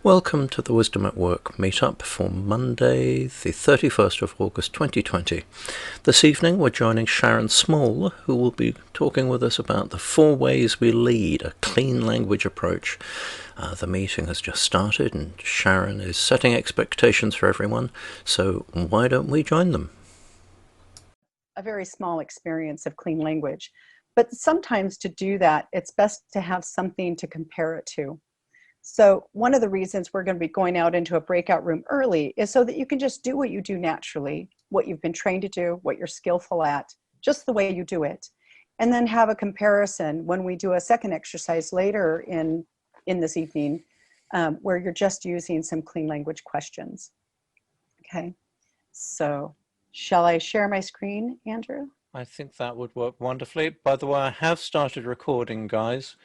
Welcome to the Wisdom at Work Meetup for Monday, the 31st of August 2020. This evening we're joining Sharon Small, who will be talking with us about the 4 ways we lead, a clean language approach. The meeting has just started and Sharon is setting expectations for everyone, so why don't we join them? A very small experience of clean language, but sometimes to do that, it's best to have something to compare it to. So one of the reasons we're going to be going out into a breakout room early is so that you can just do what you do naturally, what you've been trained to do, what you're skillful at, just the way you do it. And then have a comparison when we do a second exercise later in this evening, where you're just using some clean language questions. Okay, so shall I share my screen, Andrew? I think that would work wonderfully. By the way, I have started recording, guys.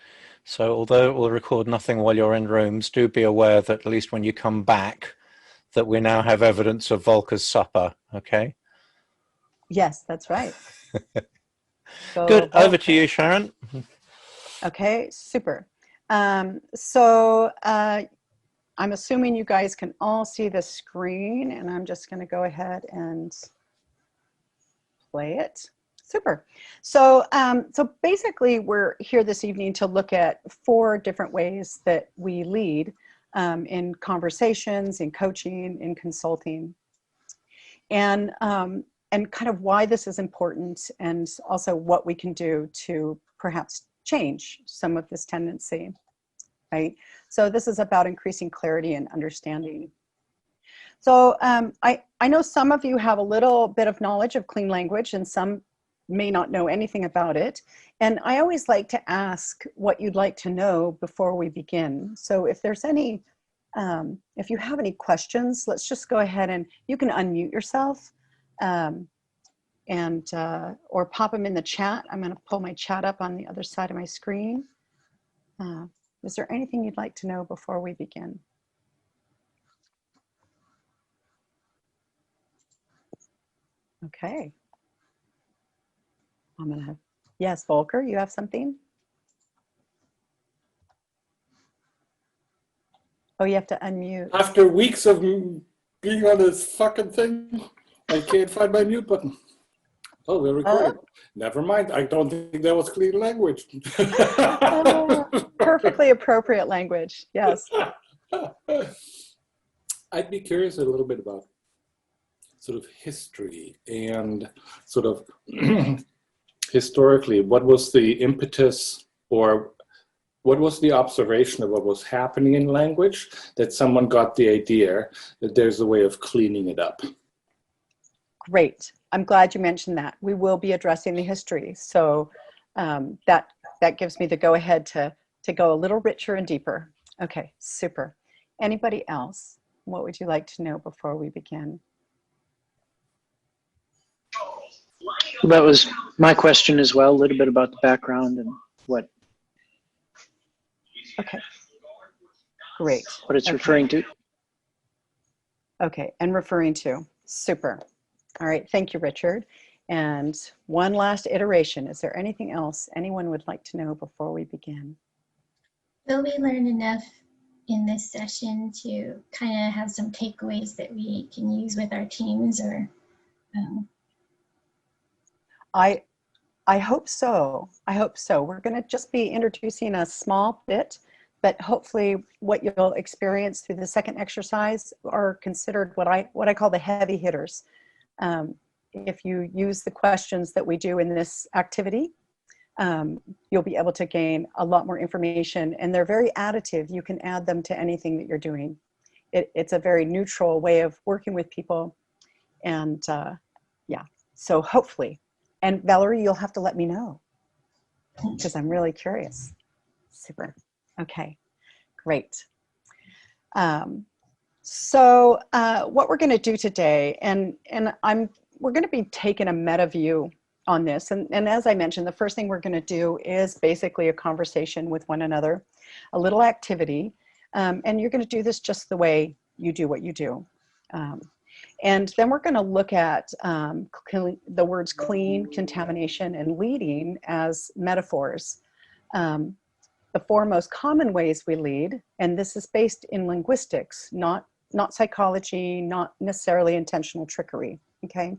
So although it will record nothing while you're in rooms, do be aware that at least when you come back, that we now have evidence of Volker's supper, okay? Yes, that's right. Good, over to you, Sharon. Okay, super. I'm assuming you guys can all see the screen, and I'm just gonna go ahead and play it. Super. So, so basically we're here this evening to look at 4 different ways that we lead in conversations, in coaching, in consulting, and kind of why this is important, and also what we can do to perhaps change some of this tendency, right? So this is about increasing clarity and understanding. So I know some of you have a little bit of knowledge of clean language and some may not know anything about it. And I always like to ask what you'd like to know before we begin. So if there's any, if you have any questions, let's just go ahead and you can unmute yourself or pop them in the chat. I'm going to pull my chat up on the other side of my screen. Is there anything you'd like to know before we begin? Okay. I'm gonna, yes, Volker, you have something? Oh, you have to unmute. After weeks of being on this fucking thing, I can't find my mute button. Oh, we're recording. Never mind. I don't think that was clean language. Perfectly appropriate language. Yes. I'd be curious a little bit about sort of history and sort of historically, what was the impetus or what was the observation of what was happening in language that someone got the idea that there's a way of cleaning it up? Great. I'm glad you mentioned that. We will be addressing the history. So that gives me the go-ahead to go a little richer and deeper. Okay, super. Anybody else? What would you like to know before we begin? Well, that was my question as well, a little bit about the background and what. Okay, great. What it's referring to. Okay, and referring to, super. All right, thank you, Richard. And one last iteration. Is there anything else anyone would like to know before we begin? Will we learn enough in this session to kind of have some takeaways that we can use with our teams, or? I hope so. I hope so. We're going to just be introducing a small bit, but hopefully what you'll experience through the second exercise are considered what I call the heavy hitters. If you use the questions that we do in this activity, you'll be able to gain a lot more information, and they're very additive. You can add them to anything that you're doing. It's a very neutral way of working with people, and yeah, so hopefully. And Valerie, you'll have to let me know because I'm really curious. Super. Okay, great. So what we're going to do today, and we're going to be taking a meta view on this. And as I mentioned, the first thing we're going to do is basically a conversation with one another, a little activity. And you're going to do this just the way you do what you do. And then we're going to look at the words clean, contamination, and leading as metaphors. the 4 most common ways we lead, and this is based in linguistics, not psychology, not necessarily intentional trickery, okay?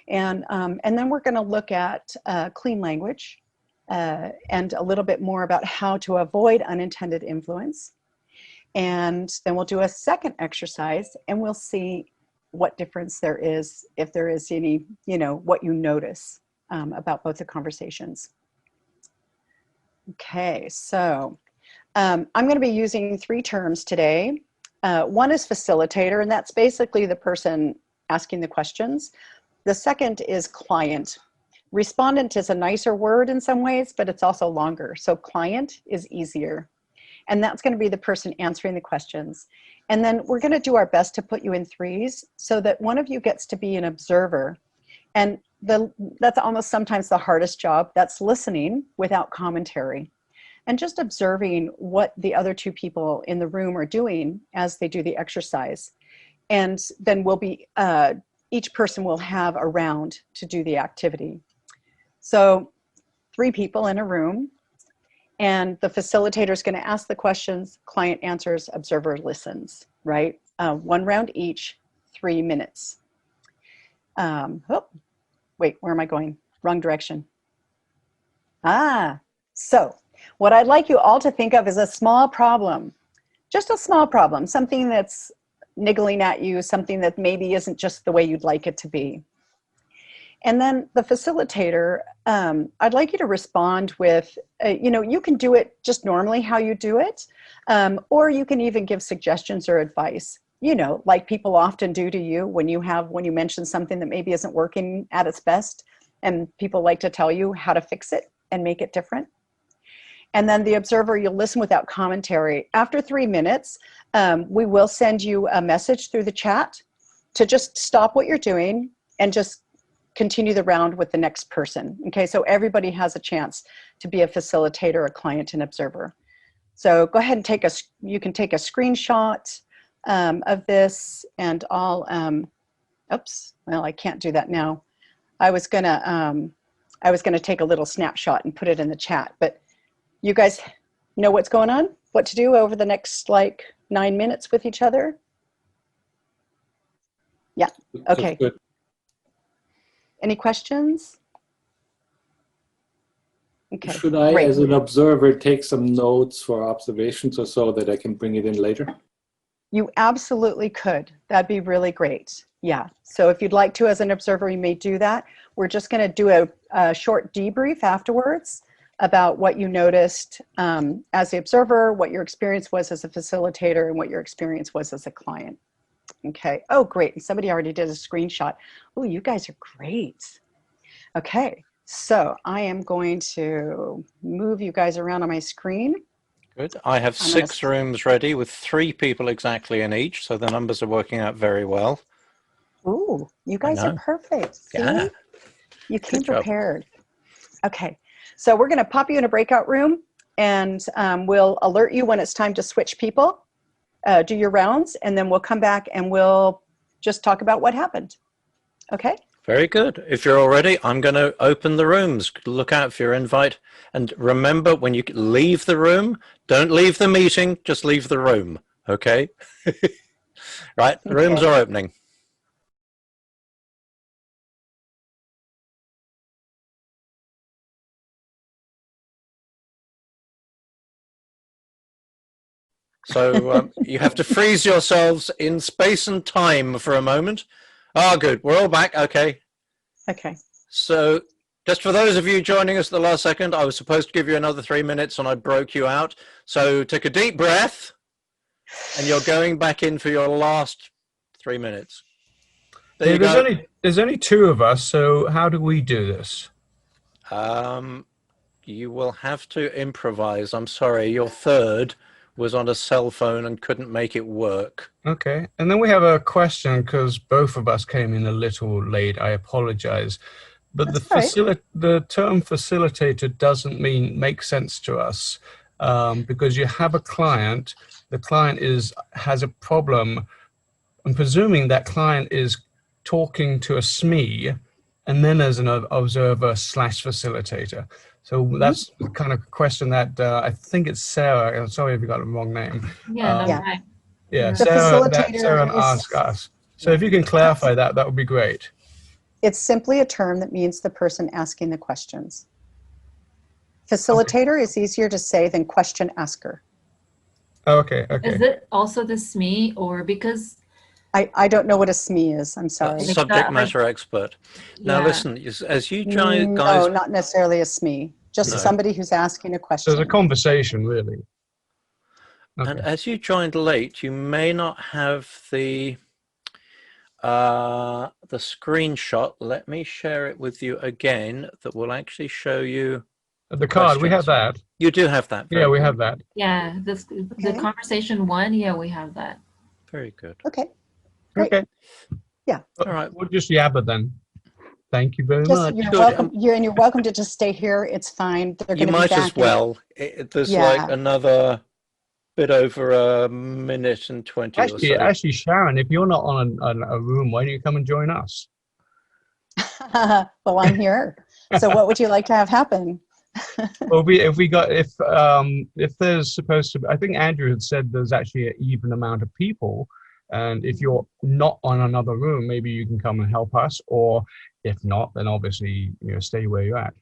And then we're gonna look at clean language and a little bit more about how to avoid unintended influence. And then we'll do a second exercise and we'll see what difference there is, if there is any, you know, what you notice about both the conversations. Okay, so I'm going to be using 3 terms today. One is facilitator, and that's basically the person asking the questions. The second is client. Respondent is a nicer word in some ways, but it's also longer. So client is easier. And that's going to be the person answering the questions. And then we're going to do our best to put you in 3s so that one of you gets to be an observer. And that's almost sometimes the hardest job. That's listening without commentary and just observing what the other 2 people in the room are doing as they do the exercise. And then we'll be, each person will have a round to do the activity. So 3 people in a room, and the facilitator is going to ask the questions, client answers, observer listens, right? 1 round each, 3 minutes. Oh, wait, where am I going? Wrong direction. So what I'd like you all to think of is a small problem, just a small problem, something that's niggling at you, something that maybe isn't just the way you'd like it to be. And then the facilitator, I'd like you to respond with, you know, you can do it just normally how you do it, or you can even give suggestions or advice, you know, like people often do to you when you mention something that maybe isn't working at its best, and people like to tell you how to fix it and make it different. And then the observer, you'll listen without commentary. After 3 minutes, we will send you a message through the chat to just stop what you're doing and just continue the round with the next person. Okay, so everybody has a chance to be a facilitator, a client, and observer. So go ahead and you can take a screenshot of this, and I'll, oops, well, I can't do that now. I was gonna take a little snapshot and put it in the chat, but you guys know what's going on? What to do over the next like 9 minutes with each other? Yeah, okay. Good. Any questions? Okay, Should I, great. as an observer, take some notes for observations or so that I can bring it in later? You absolutely could. That'd be really great. Yeah, so if you'd like to as an observer, you may do that. We're just gonna do a short debrief afterwards about what you noticed as the observer, what your experience was as a facilitator, and what your experience was as a client. Okay, oh great, somebody already did a screenshot. Oh, you guys are great. Okay, so I am going to move you guys around on my screen. Good. I have 6 rooms ready with 3 people exactly in each, so the numbers are working out very well. Ooh, you guys are perfect. See? Yeah. You came prepared. Okay, so we're gonna pop you in a breakout room, and we'll alert you when it's time to switch people. Do your rounds, and then we'll come back and we'll just talk about what happened. Okay? Very good. If you're all ready, I'm going to open the rooms. Look out for your invite. And remember, when you leave the room, don't leave the meeting, just leave the room. Okay? Right, the rooms are opening. So you have to freeze yourselves in space and time for a moment. Ah, good. We're all back. Okay. Okay. So just for those of you joining us at the last second, I was supposed to give you another 3 minutes and I broke you out. So take a deep breath and you're going back in for your last 3 minutes. There you go. There's only 2 of us, so how do we do this? You will have to improvise. I'm sorry, your third was on a cell phone and couldn't make it work. Okay, and then we have a question because both of us came in a little late. I apologize, but the term facilitator doesn't make sense to us because you have a client. The client has a problem. I'm presuming that client is talking to a SME, and then there's an observer / facilitator. So that's the kind of question that I think it's Sarah. I'm sorry if you got the wrong name. Yeah, no, right. Yeah, The Sarah, that facilitator Sarah is, asked us. So if you can clarify that, that would be great. it's simply a term that means the person asking the questions. Facilitator is easier to say than question asker. Okay, okay. Is it also the SME, or because I don't know what a SME is. I'm sorry. Subject matter expert. Now yeah. listen, as you guys... No, not necessarily a SME. Just No. somebody who's asking a question. So it's a conversation, really. Okay. And as you joined late, you may not have the screenshot. Let me share it with you again. That will actually show you The card, we have that. You do have that. Yeah, we have that. Yeah, the conversation one, yeah, we have that. Very good. Okay. Great. Okay. Yeah. All right. We'll just yabba then. Thank you very much. You're welcome. You're welcome to just stay here. It's fine. They're You going to be might back as well. There's like another bit over a minute and 20 or so. Actually, Sharon, if you're not on a room, why don't you come and join us? Well, I'm here. So what would you like to have happen? Well, if there's supposed to be, I think Andrew had said there's actually an even amount of people, and if you're not on another room, maybe you can come and help us, or if not, then obviously stay where you're at.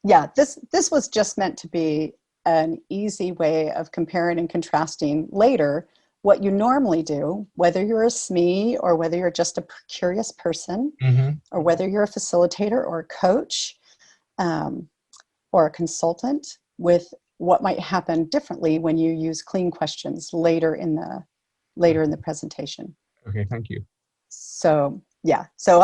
Yeah, this was just meant to be an easy way of comparing and contrasting later what you normally do, whether you're a SME or whether you're just a curious person, or whether you're a facilitator or a coach. Or a consultant, with what might happen differently when you use clean questions later in the presentation. Okay, thank you. So yeah, so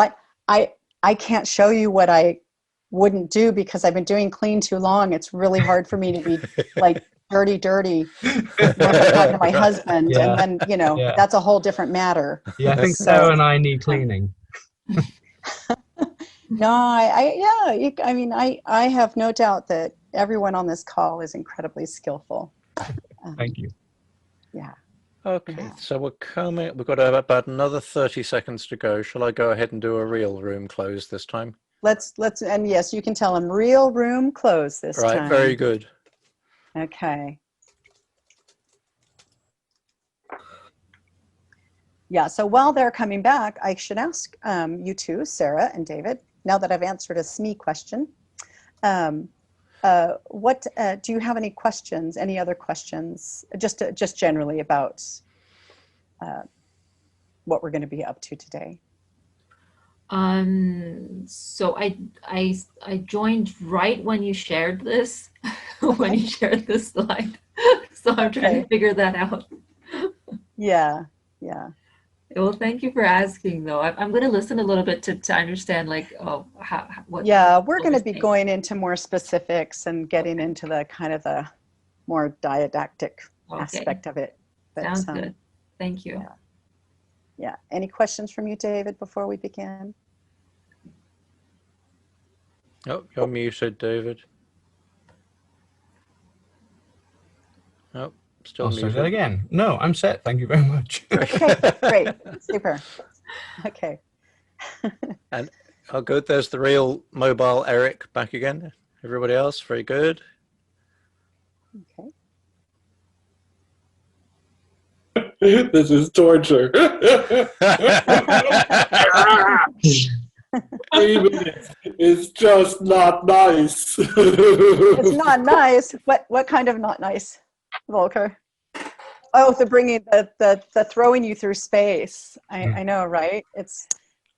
I can't show you what I wouldn't do because I've been doing clean too long. It's really hard for me to be like dirty when I'm talking to my husband, and then that's a whole different matter. Yeah, I think Sarah and I need cleaning. No, I mean, I have no doubt that everyone on this call is incredibly skillful. Thank you. Yeah. Okay, so we've got about another 30 seconds to go. Shall I go ahead and do a real room close this time? Let's, and yes, you can tell them real room close this time. Right, very good. Okay. Yeah, so while they're coming back, I should ask you two, Sarah and David, now that I've answered a SME question, what do you have any questions, any other questions, just generally about what we're going to be up to today? So I joined right when you shared this, when you shared this slide. So I'm trying to figure that out. Yeah. Well, thank you for asking, though. I'm going to listen a little bit to understand, like, what. Yeah, we're going to be going into more specifics and getting into the kind of the more didactic aspect of it. But, sounds good. Thank you. Yeah. Any questions from you, David, before we begin? Oh, you're muted, David. Oh. Still I'll muted. say that again. No, I'm set. Thank you very much. Okay, great. Super. Okay. And oh, good. There's the real mobile Eric back again. Everybody else, very good. Okay. This is torture. 3 minutes is just not nice. It's not nice. What kind of not nice, Volker? Oh, the bringing the throwing you through space. I know, right? It's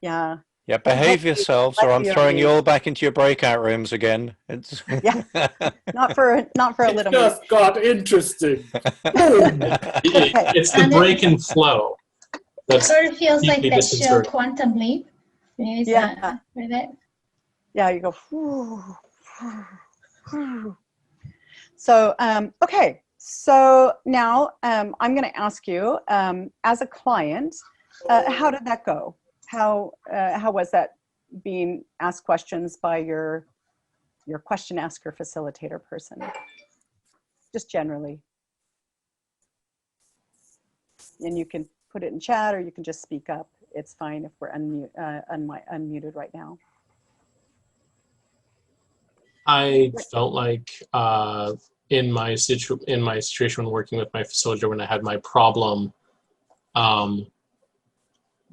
yeah. Yeah, behave yourselves, or I'm throwing you all back into your breakout rooms again. It's not for a little bit. Just got interesting. It's the break and flow. It sort of feels like that show Quantum Leap. Yeah. With it. Yeah, you go. So okay. So now I'm going to ask you, as a client, how did that go? How was that being asked questions by your question asker facilitator person? Just generally. And you can put it in chat or you can just speak up. It's fine if we're unmuted right now. I felt like in my situation when working with my facilitator, when I had my problem,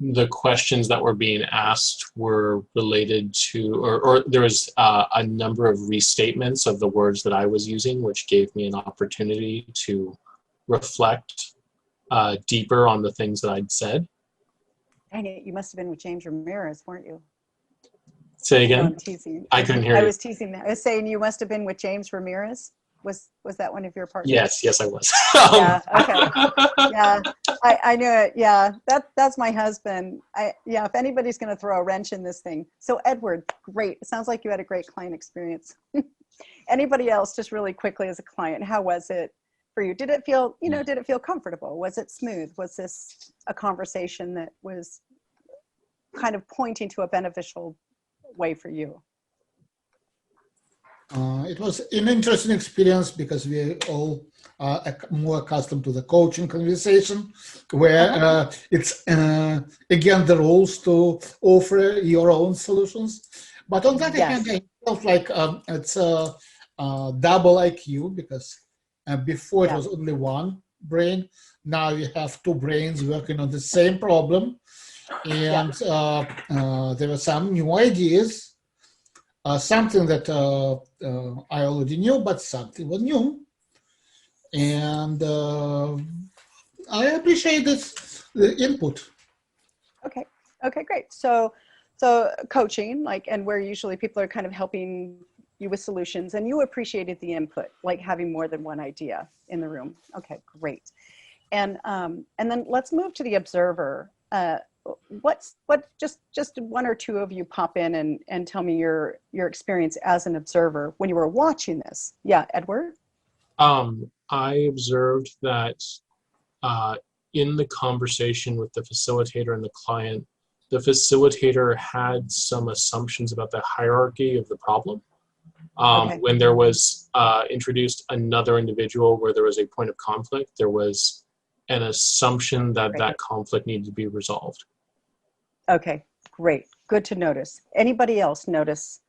the questions that were being asked were related to, or there was a number of restatements of the words that I was using, which gave me an opportunity to reflect deeper on the things that I'd said. Dang it, you must have been with James Ramirez, weren't you? Say again? No, I'm teasing. I couldn't hear you. I was teasing that. I was saying you must have been with James Ramirez. Was that one of your partners? Yes, I was. Yeah, okay. Yeah, I knew it. Yeah, that's my husband. Yeah, if anybody's going to throw a wrench in this thing. So Edward, great. It sounds like you had a great client experience. Anybody else, just really quickly as a client, how was it for you? Did it feel, did it feel comfortable? Was it smooth? Was this a conversation that was kind of pointing to a beneficial way for you? It was an interesting experience because we all are more accustomed to the coaching conversation, where it's, again, the rules to offer your own solutions. But on the other hand, I felt like it's a double IQ, because before it was only one brain. Now you have two brains working on the same problem. And there were some new ideas. Something that I already knew, but something was new, and I appreciate the input. Okay, great. So coaching, and where usually people are kind of helping you with solutions, and you appreciated the input, like having more than one idea in the room. Okay, great. And then let's move to the observer. Just one or two of you pop in and tell me your experience as an observer when you were watching this. Yeah, Edward? I observed that in the conversation with the facilitator and the client, the facilitator had some assumptions about the hierarchy of the problem. When there was introduced another individual where there was a point of conflict, there was an assumption that that conflict needed to be resolved. Okay, great. Good to notice. Anybody else notice?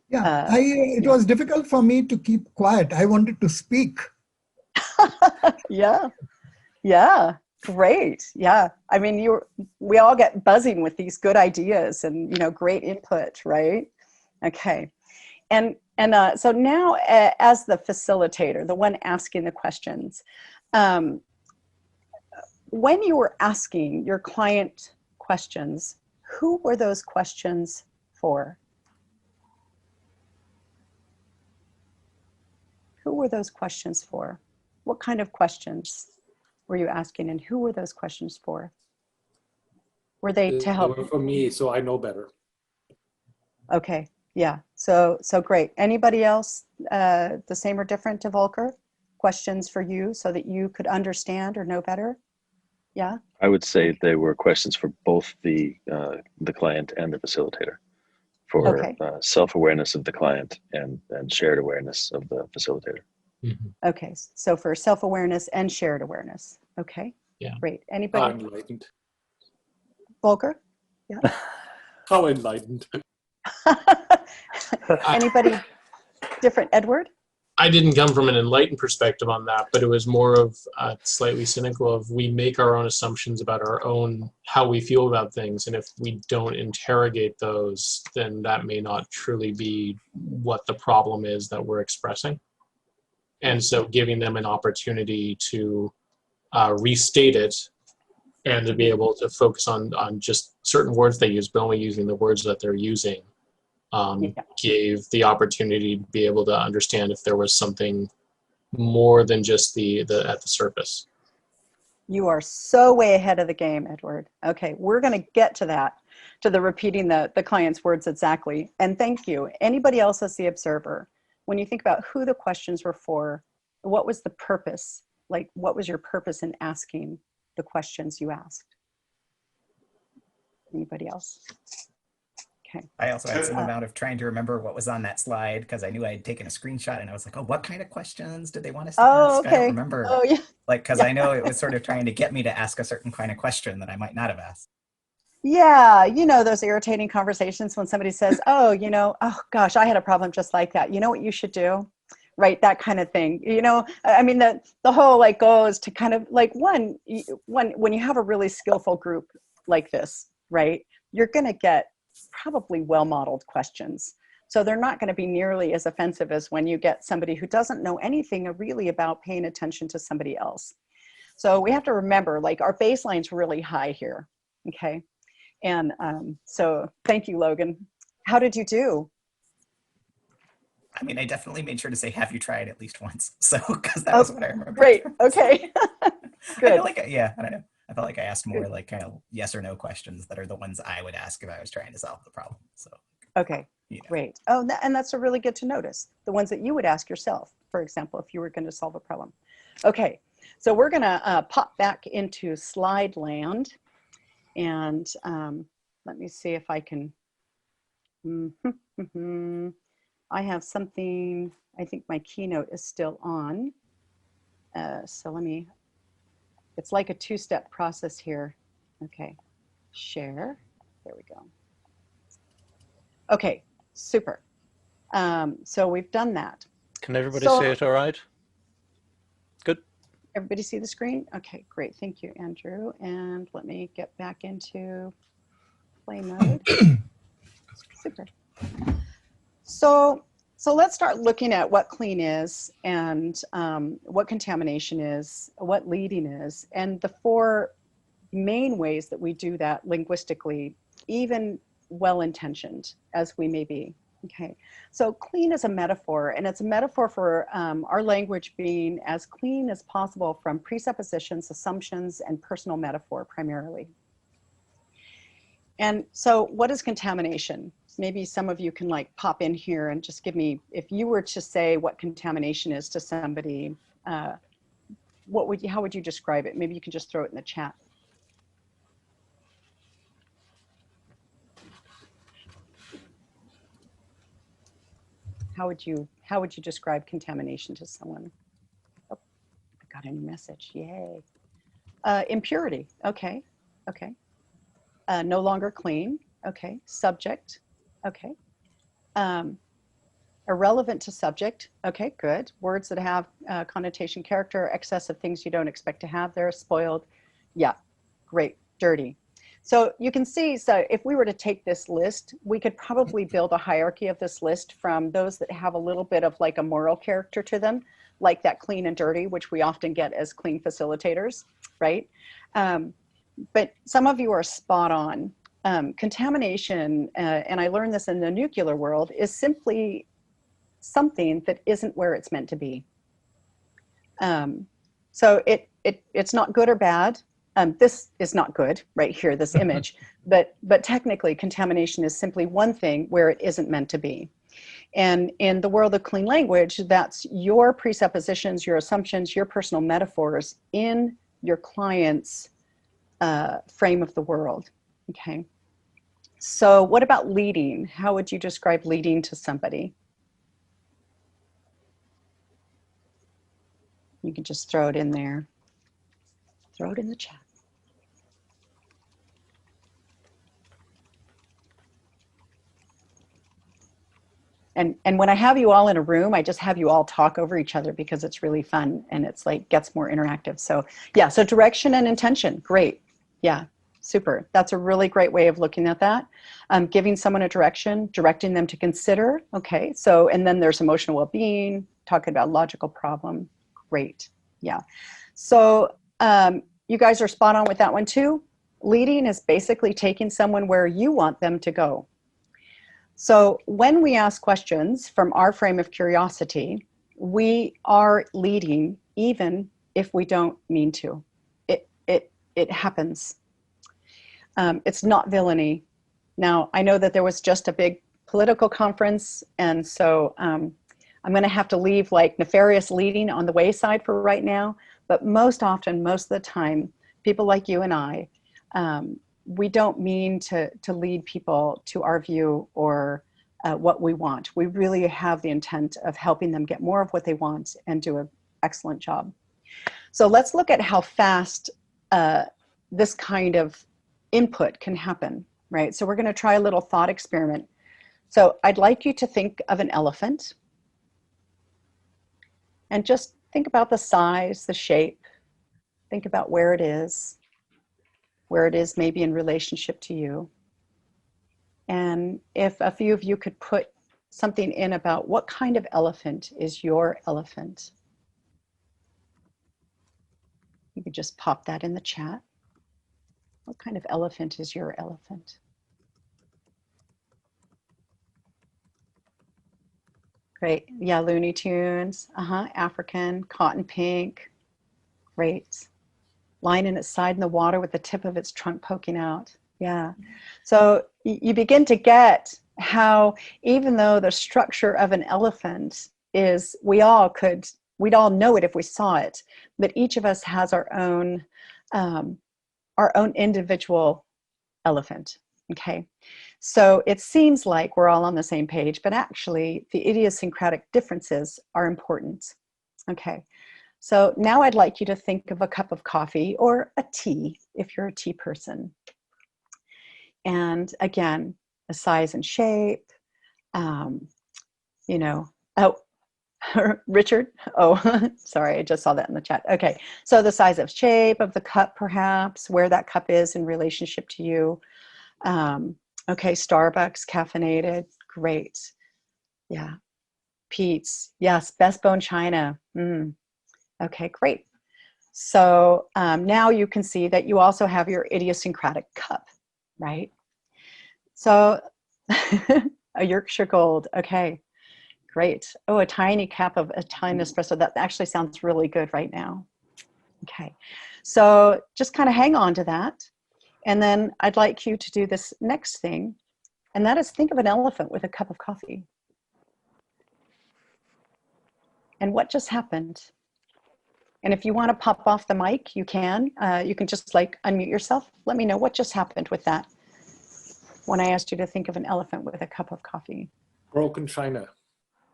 Yeah, it was difficult for me to keep quiet. I wanted to speak. Yeah, great. Yeah, I mean, we all get buzzing with these good ideas and, great input, right? Okay. And so now as the facilitator, the one asking the questions, when you were asking your client questions, who were those questions for? Who were those questions for? What kind of questions were you asking, and who were those questions for? Were they to help? They were for me, so I know better. Okay, yeah, so great. Anybody else the same or different to Volker? Questions for you so that you could understand or know better? Yeah? I would say they were questions for both the client and the facilitator, for self-awareness of the client and shared awareness of the facilitator. Mm-hmm. Okay, so for self-awareness and shared awareness. Okay, yeah, great. Anybody? How enlightened. Volker? Yeah. How enlightened. Anybody different? Edward? I didn't come from an enlightened perspective on that, but it was more of slightly cynical of, we make our own assumptions about our own, how we feel about things. And if we don't interrogate those, then that may not truly be what the problem is that we're expressing. And so giving them an opportunity to restate it and to be able to focus on just certain words they use, but only using the words that they're using. Gave the opportunity to be able to understand if there was something more than just the at the surface. You are so way ahead of the game, Edward. Okay, we're going to get to that, to the repeating the client's words exactly. And thank you. Anybody else as the observer, when you think about who the questions were for, what was the purpose? Like, what was your purpose in asking the questions you asked? Anybody else? Okay. I also had some amount of trying to remember what was on that slide, because I knew I had taken a screenshot and I was like, oh, what kind of questions did they want us to ask? Okay. I don't remember. Oh, yeah. Like, because I know it was sort of trying to get me to ask a certain kind of question that I might not have asked. Yeah, you know, those irritating conversations when somebody says, oh, you know, oh gosh, I had a problem just like that. You know what you should do? Right, that kind of thing. You know, I mean, the whole like goal is to kind of like when you have a really skillful group like this, right, you're going to get probably well-modeled questions. So they're not going to be nearly as offensive as when you get somebody who doesn't know anything really about paying attention to somebody else. So we have to remember, like, our baseline's really high here, okay? And so thank you, Logan. How did you do? I mean, I definitely made sure to say, have you tried at least once? So, because that was what I remember. Great, okay. Good. I feel like, yeah, I don't know. I felt like I asked more like kind of yes or no questions that are the ones I would ask if I was trying to solve the problem. So, okay, you know. Great. Oh, and that's a really good to notice. The ones that you would ask yourself, for example, if you were going to solve a problem. Okay, so we're going to pop back into slide land. And let me see if I can. I have something, I think my keynote is still on. So let me, it's like a two-step process here. Okay, share, there we go. Okay, super. So we've done that. Can everybody see it all right? Good. Everybody see the screen? Okay, great, thank you, Andrew. And let me get back into play mode. Super. So let's start looking at what clean is and what contamination is, what leading is, and the four main ways that we do that linguistically, even well-intentioned as we may be. Okay, so clean is a metaphor, and it's a metaphor for our language being as clean as possible from presuppositions, assumptions, and personal metaphor primarily. And so what is contamination? Maybe some of you can like pop in here and just give me, if you were to say what contamination is to somebody, how would you describe it? Maybe you can just throw it in the chat. How would you describe contamination to someone? Oh, I got a new message, yay. Impurity, okay, okay. No longer clean, okay. Subject, okay. Irrelevant to subject, okay, good. Words that have connotation, character, excess of things you don't expect to have, they're spoiled. Yeah, great. Dirty. So you can see, so if we were to take this list, we could probably build a hierarchy of this list from those that have a little bit of like a moral character to them, like that clean and dirty, which we often get as clean facilitators, right? But some of you are spot on. Contamination, and I learned this in the nuclear world, is simply something that isn't where it's meant to be. So it's not good or bad. This is not good right here, this image, but technically contamination is simply one thing where it isn't meant to be. And in the world of clean language, that's your presuppositions, your assumptions, your personal metaphors in your client's frame of the world, okay? So what about leading? How would you describe leading to somebody? You can just throw it in there. Throw it in the chat. And when I have you all in a room, I just have you all talk over each other because it's really fun and it's like gets more interactive. So yeah, so direction and intention, great. Yeah, super. That's a really great way of looking at that. Giving someone a direction, directing them to consider, okay. So, and then there's emotional well-being, talking about logical problem, great, yeah. So you guys are spot on with that one too. Leading is basically taking someone where you want them to go. So when we ask questions from our frame of curiosity, we are leading even if we don't mean to. It happens. It's not villainy. Now, I know that there was just a big political conference, and so I'm going to have to leave like nefarious leading on the wayside for right now, but most often, most of the time, people like you and I, we don't mean to lead people to our view or what we want. We really have the intent of helping them get more of what they want and do an excellent job. So let's look at how fast this kind of input can happen, right? So we're going to try a little thought experiment. So I'd like you to think of an elephant and just think about the size, the shape, think about where it is maybe in relationship to you. And if a few of you could put something in about what kind of elephant is your elephant. You could just pop that in the chat. What kind of elephant is your elephant? Great. Yeah, Looney Tunes. African, cotton pink. Great. Lying in its side in the water with the tip of its trunk poking out. Yeah. So you begin to get how, even though the structure of an elephant is, we'd all know it if we saw it, but each of us has our own individual elephant. Okay. So it seems like we're all on the same page, but actually the idiosyncratic differences are important. Okay. So now I'd like you to think of a cup of coffee or a tea, if you're a tea person. And again, the size and shape, you know, oh, Richard, oh, sorry, I just saw that in the chat. Okay, so the size of shape of the cup, perhaps, where that cup is in relationship to you. Okay, Starbucks, caffeinated, great. Yeah, Pete's, yes, best bone china. Okay, great. So now you can see that you also have your idiosyncratic cup, right? So a Yorkshire Gold, okay, great. Oh, a tiny cup of Italian espresso. That actually sounds really good right now. Okay, so just kind of hang on to that. And then I'd like you to do this next thing, and that is think of an elephant with a cup of coffee. And what just happened? And if you want to pop off the mic, you can. You can just like unmute yourself. Let me know what just happened with that when I asked you to think of an elephant with a cup of coffee. Broken china.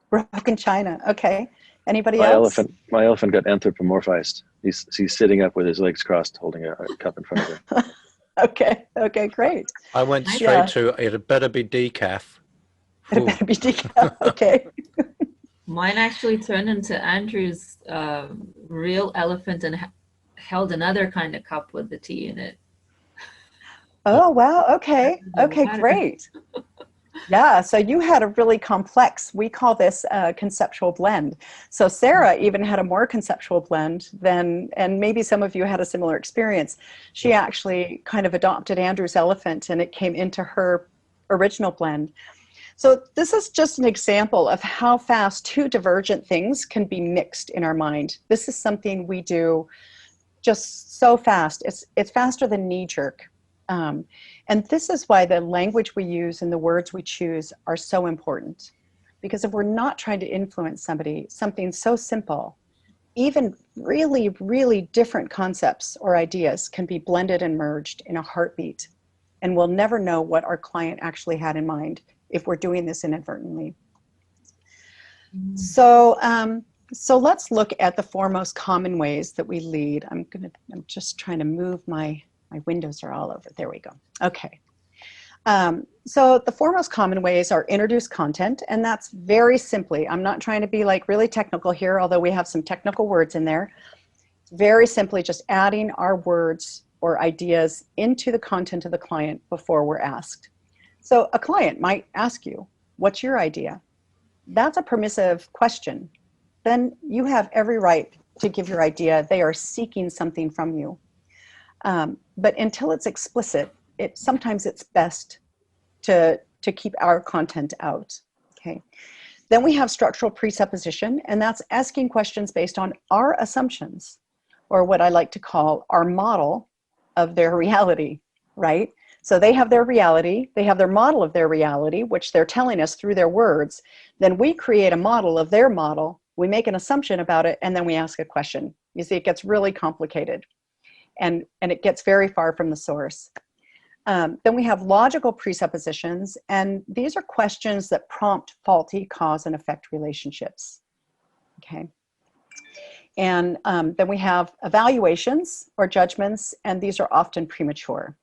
Broken china. Okay. Anybody else? My elephant got anthropomorphized. He's sitting up with his legs crossed, holding a cup in front of him. Okay. Okay. Great. I went straight to it had better be decaf. It better be decaf. Okay. Mine actually turned into Andrew's real elephant and held another kind of cup with the tea in it. Oh, wow. Okay. Okay, great. Yeah, so you had a really complex, we call this a conceptual blend. So Sarah even had a more conceptual blend than, and maybe some of you had a similar experience. She actually kind of adopted Andrew's elephant and it came into her original blend. So this is just an example of how fast two divergent things can be mixed in our mind. This is something we do just so fast. It's faster than knee-jerk. And this is why the language we use and the words we choose are so important. Because if we're not trying to influence somebody, something so simple, even really, really different concepts or ideas can be blended and merged in a heartbeat. And we'll never know what our client actually had in mind if we're doing this inadvertently. So let's look at the four most common ways that we lead. I'm just trying to move my windows are all over. There we go. Okay. So the four most common ways are introduce content, and that's very simply, I'm not trying to be like really technical here, although we have some technical words in there. Very simply just adding our words or ideas into the content of the client before we're asked. So a client might ask you, what's your idea? That's a permissive question. Then you have every right to give your idea. They are seeking something from you. But until it's explicit, sometimes it's best to keep our content out. Okay. Then we have structural presupposition, and that's asking questions based on our assumptions, or what I like to call our model of their reality, right? So they have their reality, they have their model of their reality, which they're telling us through their words. Then we create a model of their model, we make an assumption about it, and then we ask a question. You see, it gets really complicated. And it gets very far from the source. Then we have logical presuppositions, and these are questions that prompt faulty cause and effect relationships. Okay. And then we have evaluations or judgments, and these are often premature.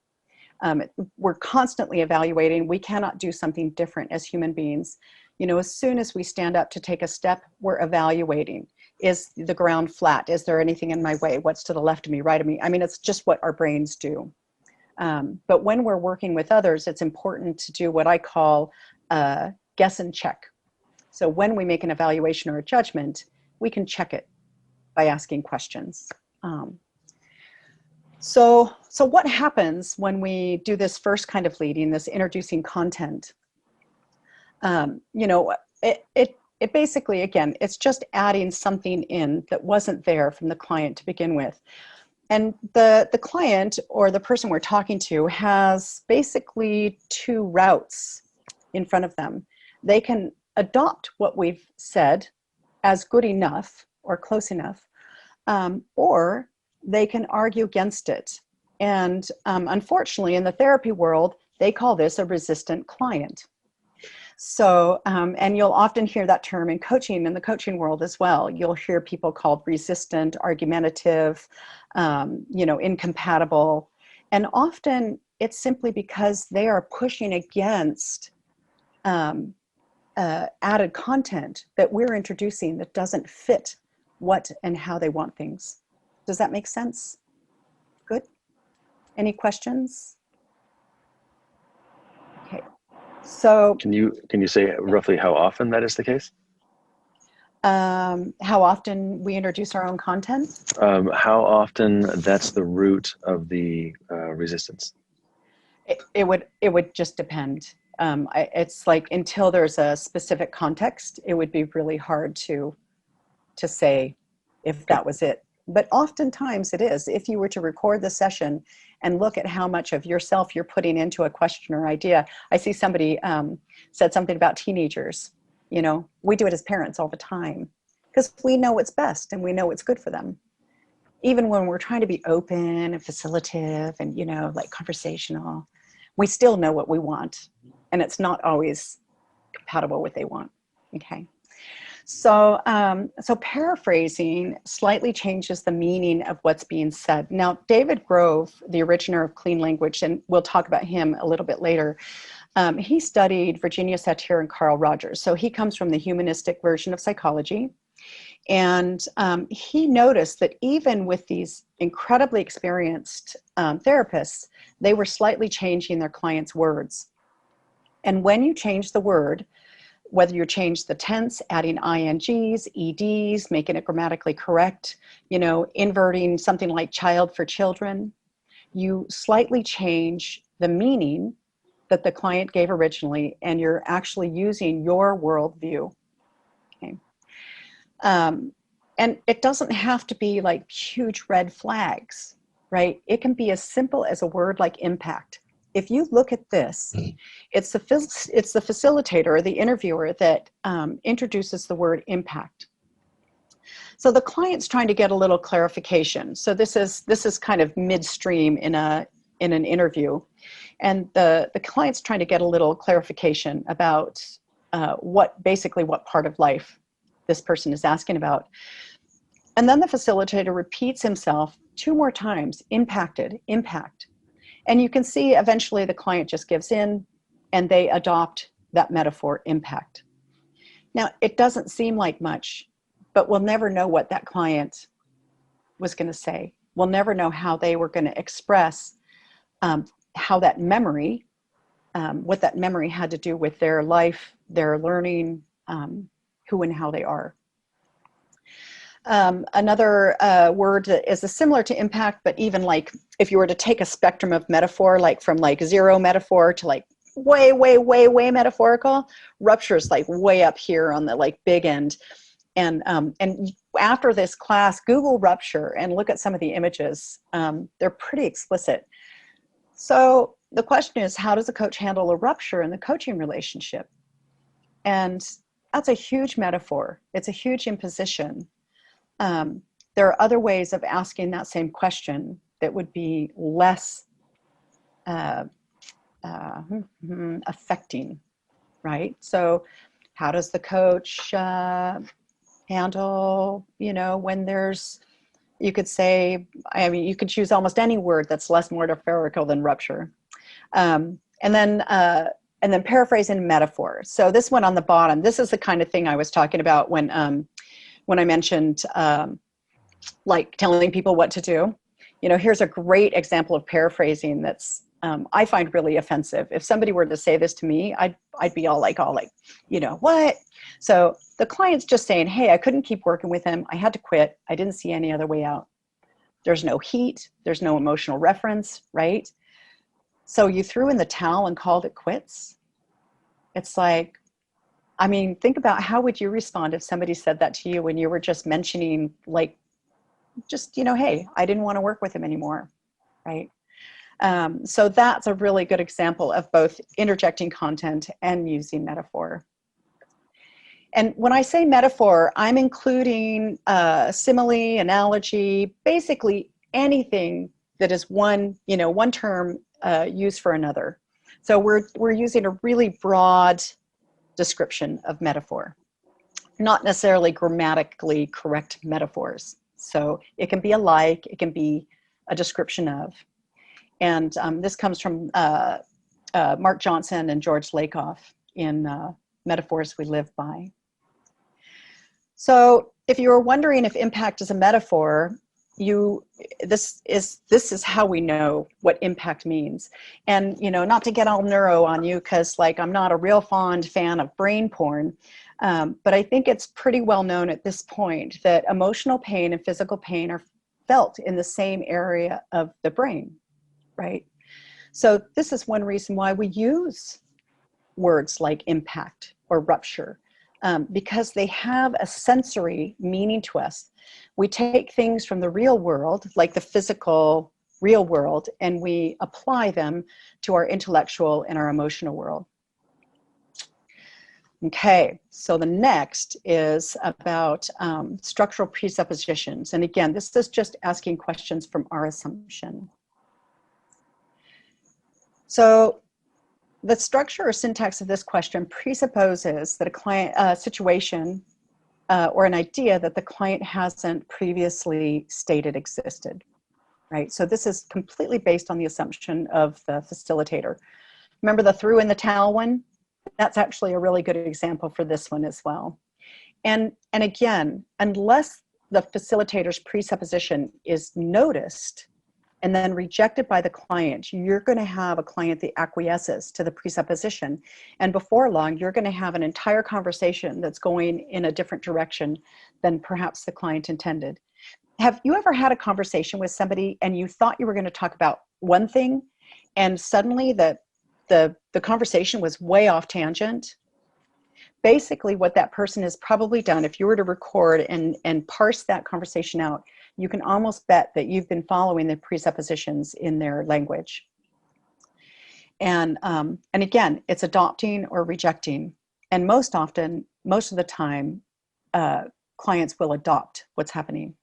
We're constantly evaluating. We cannot do something different as human beings. You know, as soon as we stand up to take a step, we're evaluating. Is the ground flat? Is there anything in my way? What's to the left of me, right of me? I mean, it's just what our brains do. But when we're working with others, it's important to do what I call guess and check. So when we make an evaluation or a judgment, we can check it by asking questions. So what happens when we do this first kind of leading, this introducing content? You know, it basically, again, it's just adding something in that wasn't there from the client to begin with. And the client or the person we're talking to has basically two routes in front of them. They can adopt what we've said as good enough or close enough, or they can argue against it. And unfortunately, in the therapy world, they call this a resistant client. So, and you'll often hear that term in the coaching world as well. You'll hear people called resistant, argumentative, you know, incompatible. And often it's simply because they are pushing against added content that we're introducing that doesn't fit what and how they want things. Does that make sense? Good. Any questions? Okay. So can you say roughly how often that is the case? How often we introduce our own content? How often that's the root of the resistance? It would just depend. It's like until there's a specific context, it would be really hard to say if that was it. But oftentimes it is. If you were to record the session and look at how much of yourself you're putting into a question or idea. I see somebody said something about teenagers. You know, we do it as parents all the time because we know what's best and we know what's good for them. Even when we're trying to be open and facilitative and, you know, like conversational, we still know what we want. And it's not always compatible with what they want. Okay. So, so paraphrasing slightly changes the meaning of what's being said. Now, David Grove, the originator of clean language, and we'll talk about him a little bit later, he studied Virginia Satir and Carl Rogers. So he comes from the humanistic version of psychology. And he noticed that even with these incredibly experienced therapists, they were slightly changing their clients' words. And when you change the word, whether you change the tense, adding INGs, EDs, making it grammatically correct, you know, inverting something like child for children, you slightly change the meaning that the client gave originally, and you're actually using your worldview. Okay. And it doesn't have to be like huge red flags, right? It can be as simple as a word like impact. If you look at this, it's the facilitator or the interviewer that introduces the word impact. So the client's trying to get a little clarification. So this is kind of midstream in an interview, and the client's trying to get a little clarification about what part of life this person is asking about. And then the facilitator repeats himself 2 more times, impacted, impact. And you can see eventually the client just gives in and they adopt that metaphor, impact. Now, it doesn't seem like much, but we'll never know what that client was going to say. We'll never know how they were going to express how that memory, what that memory had to do with their life, their learning, who and how they are. Another word that is similar to impact, but even like if you were to take a spectrum of metaphor, like from like zero metaphor to like way, way, way, way metaphorical, rupture is like way up here on the like big end. And after this class, Google rupture and look at some of the images. They're pretty explicit. So the question is, how does a coach handle a rupture in the coaching relationship? And that's a huge metaphor. It's a huge imposition. There are other ways of asking that same question that would be less affecting, right? So how does the coach handle, you know, when there's, you could say, I mean, you could choose almost any word that's less metaphorical than rupture. And then paraphrasing metaphor. So this one on the bottom, this is the kind of thing I was talking about when I mentioned like telling people what to do. You know, here's a great example of paraphrasing that's I find really offensive. If somebody were to say this to me, I'd be all like, you know, what? So the client's just saying, hey, I couldn't keep working with him. I had to quit. I didn't see any other way out. There's no heat. There's no emotional reference, right? So you threw in the towel and called it quits. It's like, I mean, think about how would you respond if somebody said that to you when you were just mentioning, like, just, you know, hey, I didn't want to work with him anymore, right? So that's a really good example of both interjecting content and using metaphor. And when I say metaphor, I'm including simile, analogy, basically anything that is one term used for another. So we're using a really broad description of metaphor, not necessarily grammatically correct metaphors. So it can be a like, it can be a description of. And this comes from Mark Johnson and George Lakoff in Metaphors We Live By. So if you were wondering if impact is a metaphor, this is how we know what impact means. And, you know, not to get all neuro on you, because like I'm not a real fond fan of brain porn, but I think it's pretty well known at this point that emotional pain and physical pain are felt in the same area of the brain, right? So this is one reason why we use words like impact or rupture, because they have a sensory meaning to us. We take things from the real world, like the physical real world, and we apply them to our intellectual and our emotional world. Okay, so the next is about structural presuppositions. And again, this is just asking questions from our assumption. So the structure or syntax of this question presupposes that a situation or an idea that the client hasn't previously stated existed, right? So this is completely based on the assumption of the facilitator. Remember the threw in the towel one? That's actually a really good example for this one as well. And again, unless the facilitator's presupposition is noticed and then rejected by the client, you're going to have a client that acquiesces to the presupposition. And before long, you're going to have an entire conversation that's going in a different direction than perhaps the client intended. Have you ever had a conversation with somebody and you thought you were going to talk about one thing and suddenly the conversation was way off tangent? Basically what that person has probably done, if you were to record and parse that conversation out, you can almost bet that you've been following the presuppositions in their language. And again, it's adopting or rejecting. And most of the time, clients will adopt what's happening.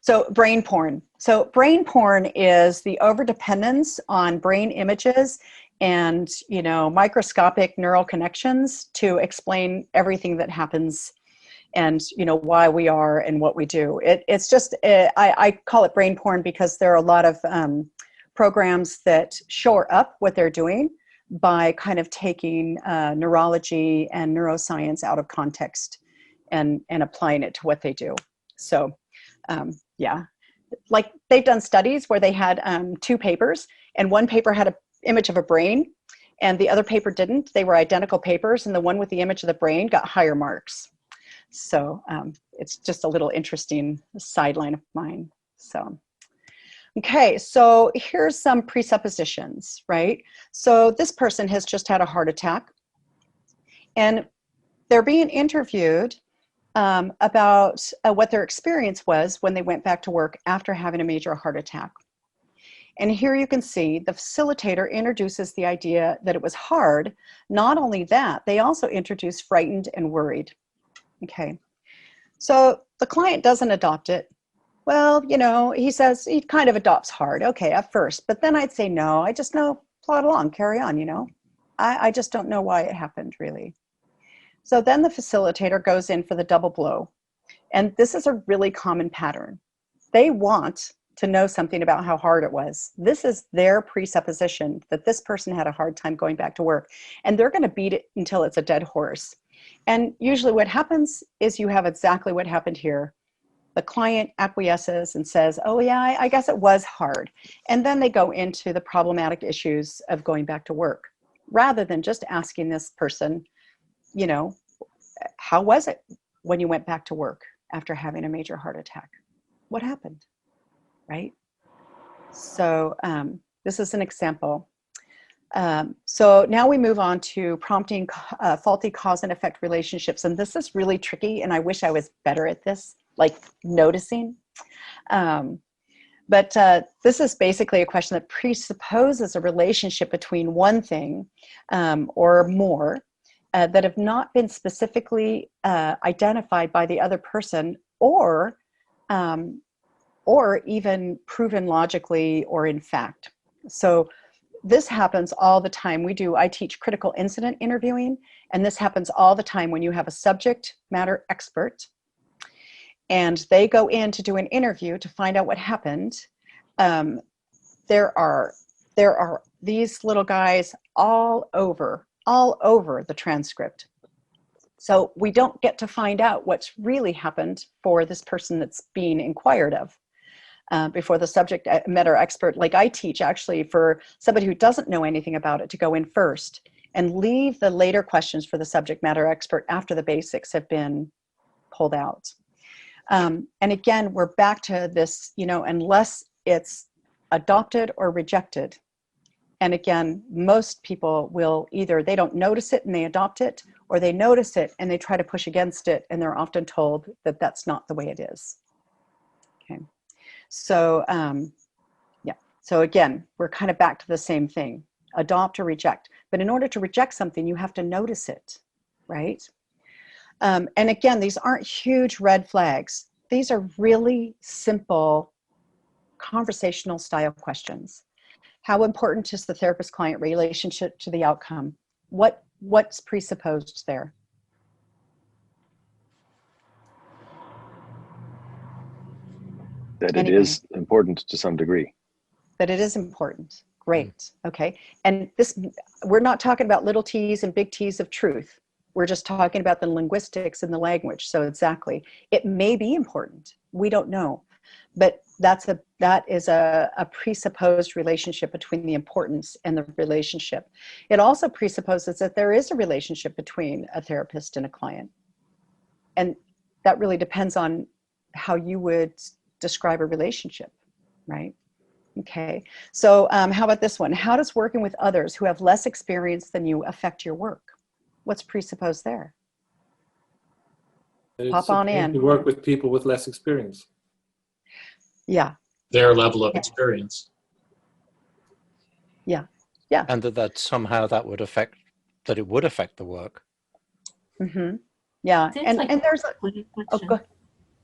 So brain porn. So brain porn is the overdependence on brain images and, you know, microscopic neural connections to explain everything that happens and, you know, why we are and what we do. It's just, I call it brain porn because there are a lot of programs that shore up what they're doing by kind of taking neurology and neuroscience out of context and applying it to what they do. So, yeah, like they've done studies where they had 2 papers, and one paper had an image of a brain and the other paper didn't. They were identical papers, and the one with the image of the brain got higher marks. So it's just a little interesting sideline of mine. So, okay, so here's some presuppositions, right? So this person has just had a heart attack and they're being interviewed about what their experience was when they went back to work after having a major heart attack. And here you can see the facilitator introduces the idea that it was hard. Not only that, they also introduce frightened and worried. Okay, so the client doesn't adopt it. Well, you know, he says he kind of adopts hard. Okay, at first, but then I'd say, no, I just know, plod along, carry on, you know. I just don't know why it happened, really. So then the facilitator goes in for the double blow. And this is a really common pattern. They want to know something about how hard it was. This is their presupposition that this person had a hard time going back to work, and they're going to beat it until it's a dead horse. And usually what happens is you have exactly what happened here. The client acquiesces and says, oh yeah, I guess it was hard. And then they go into the problematic issues of going back to work, rather than just asking this person, you know, how was it when you went back to work after having a major heart attack? What happened, right? So this is an example. So now we move on to prompting faulty cause and effect relationships. And this is really tricky, and I wish I was better at this, like noticing. But this is basically a question that presupposes a relationship between one thing or more that have not been specifically identified by the other person, or even proven logically or in fact. So this happens all the time. I teach critical incident interviewing, and this happens all the time when you have a subject matter expert and they go in to do an interview to find out what happened. There are these little guys all over the transcript. So we don't get to find out what's really happened for this person that's being inquired of before the subject matter expert. Like I teach actually for somebody who doesn't know anything about it to go in first and leave the later questions for the subject matter expert after the basics have been pulled out. And again, we're back to this, you know, unless it's adopted or rejected. And again, most people will either, they don't notice it and they adopt it, or they notice it and they try to push against it, and they're often told that that's not the way it is. Okay. So, yeah. So again, we're kind of back to the same thing, adopt or reject. But in order to reject something, you have to notice it, right? And again, these aren't huge red flags. These are really simple conversational style questions. How important is the therapist-client relationship to the outcome? What's presupposed there? That it is important to some degree. That it is important. Great. Okay. And this, we're not talking about little t's and big T's of truth. We're just talking about the linguistics and the language. So exactly, it may be important. We don't know, but that is a presupposed relationship between the importance and the relationship. It also presupposes that there is a relationship between a therapist and a client. And that really depends on how you would describe a relationship, right? Okay. So how about this one? How does working with others who have less experience than you affect your work? What's presupposed there? Pop on in. You work with people with less experience. Yeah. Their level of experience. Yeah. Yeah. And that somehow that would affect, that it would affect the work. Mm-hmm. Yeah. And there's a,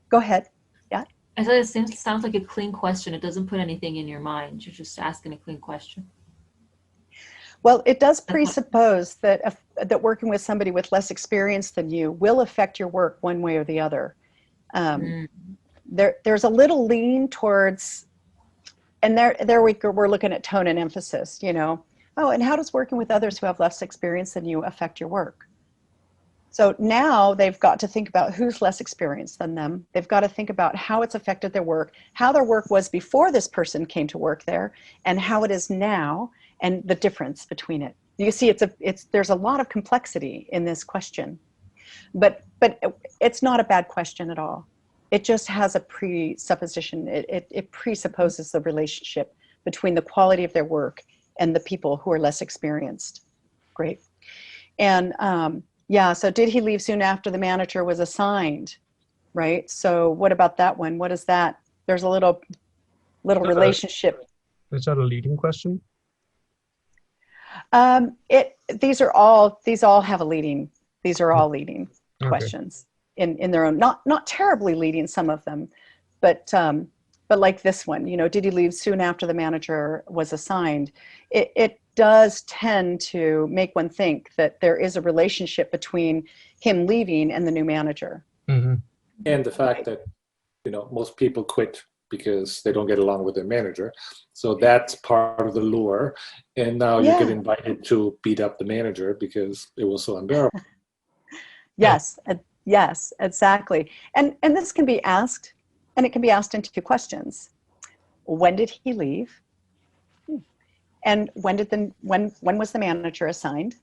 go ahead. Yeah. I thought it sounds like a clean question. It doesn't put anything in your mind. You're just asking a clean question. Well, it does presuppose that working with somebody with less experience than you will affect your work one way or the other. There's a little lean towards, and we're looking at tone and emphasis, you know. Oh, and how does working with others who have less experience than you affect your work? So now they've got to think about who's less experienced than them. They've got to think about how it's affected their work, how their work was before this person came to work there, and how it is now, and the difference between it. You see, there's a lot of complexity in this question, but it's not a bad question at all. It just has a presupposition. It presupposes the relationship between the quality of their work and the people who are less experienced. Great. And yeah, so did he leave soon after the manager was assigned, right? So what about that one? What is that? There's a little relationship. Is that a leading question? These all have a leading. These are all leading questions in their own, not terribly leading, some of them, but like this one, you know, did he leave soon after the manager was assigned? It does tend to make one think that there is a relationship between him leaving and the new manager. Mm-hmm. And the fact that, you know, most people quit because they don't get along with their manager. So that's part of the lure. And now you get invited to beat up the manager because it was so unbearable. Yes, yes, exactly. And this can be asked, and it can be asked in 2 questions. When did he leave? And when was the manager assigned?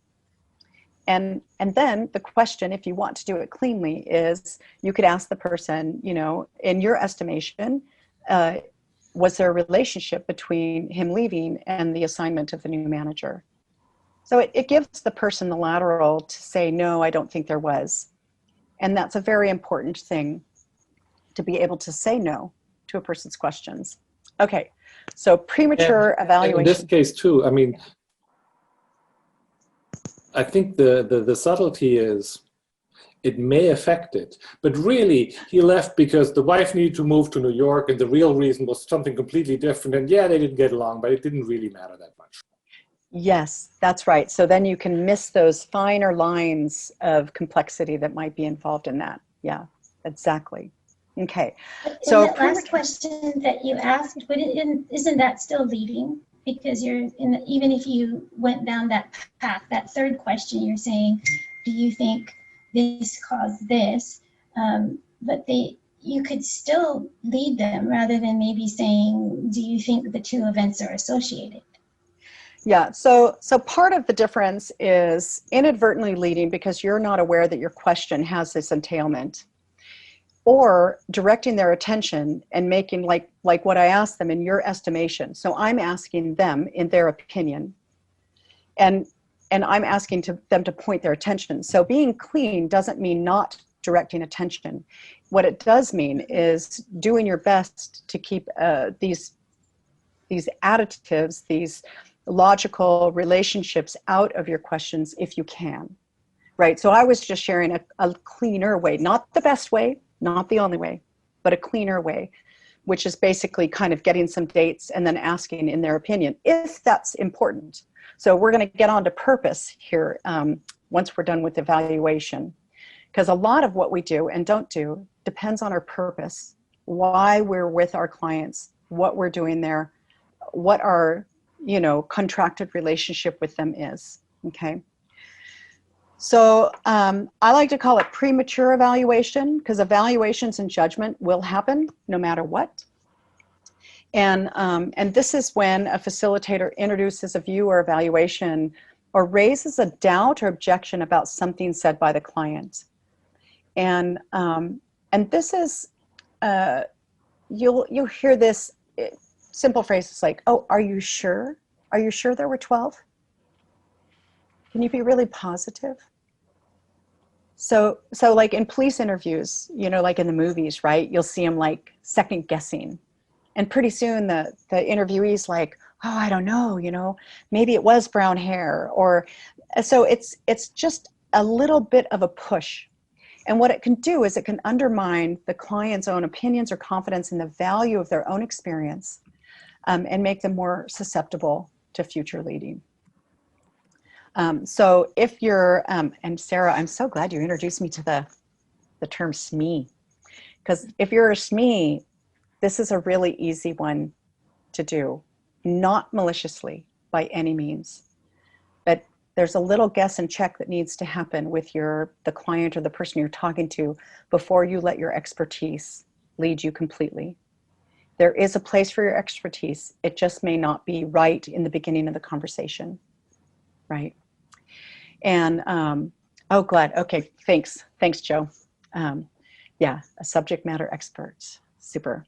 And then the question, if you want to do it cleanly, is you could ask the person, you know, in your estimation, was there a relationship between him leaving and the assignment of the new manager? So it gives the person the lateral to say, no, I don't think there was. And that's a very important thing, to be able to say no to a person's questions. Okay, so premature evaluation. And in this case too, I mean, I think the subtlety is it may affect it, but really he left because the wife needed to move to New York and the real reason was something completely different. And yeah, they didn't get along, but it didn't really matter that much. Yes, that's right. So then you can miss those finer lines of complexity that might be involved in that. Yeah, exactly. Okay. So that last question that you asked, isn't that still leading? Because you're even if you went down that path, that third question, you're saying, do you think this caused this? But you could still lead them rather than maybe saying, do you think the 2 events are associated? Yeah, so part of the difference is inadvertently leading because you're not aware that your question has this entailment, or directing their attention and making like what I asked them in your estimation. So I'm asking them in their opinion, and I'm asking them to point their attention. So being clean doesn't mean not directing attention. What it does mean is doing your best to keep these additives, these logical relationships out of your questions if you can, right? So I was just sharing a cleaner way, not the best way, not the only way, but a cleaner way, which is basically kind of getting some dates and then asking in their opinion, if that's important. So we're going to get on to purpose here once we're done with evaluation, because a lot of what we do and don't do depends on our purpose, why we're with our clients, what we're doing there, what our, you know, contracted relationship with them is. Okay. So I like to call it premature evaluation, because evaluations and judgment will happen no matter what. And this is when a facilitator introduces a view or evaluation or raises a doubt or objection about something said by the client. And this is, you'll hear this simple phrases like, oh, are you sure? Are you sure there were 12? Can you be really positive? So like in police interviews, you know, like in the movies, right? You'll see them like second guessing. And pretty soon the interviewee's like, oh, I don't know, you know, maybe it was brown hair. Or so it's just a little bit of a push. And what it can do is it can undermine the client's own opinions or confidence in the value of their own experience, and make them more susceptible to future leading. So if you're, and Sarah, I'm so glad you introduced me to the term SME, because if you're a SME, this is a really easy one to do, not maliciously by any means, but there's a little guess and check that needs to happen with the client or the person you're talking to before you let your expertise lead you completely. There is a place for your expertise. It just may not be right in the beginning of the conversation, right? And, oh, glad. Okay, thanks. Thanks, Joe. Yeah, a subject matter expert. Super.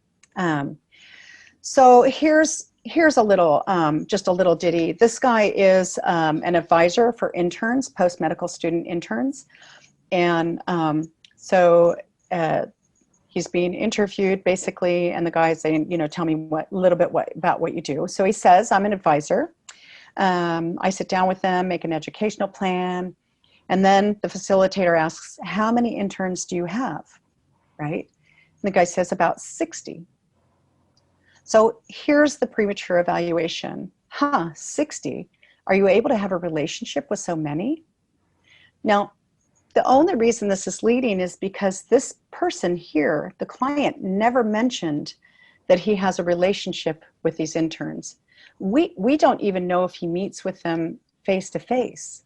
So here's a little, just a little ditty. This guy is an advisor for interns, post-medical student interns. And he's being interviewed basically, and the guy's saying, you know, tell me a little bit about what you do. So he says, I'm an advisor. I sit down with them, make an educational plan, and then the facilitator asks, how many interns do you have, right? And the guy says about 60. So here's the premature evaluation. 60. Are you able to have a relationship with so many? Now, the only reason this is leading is because this person here, the client, never mentioned that he has a relationship with these interns. We don't even know if he meets with them face to face.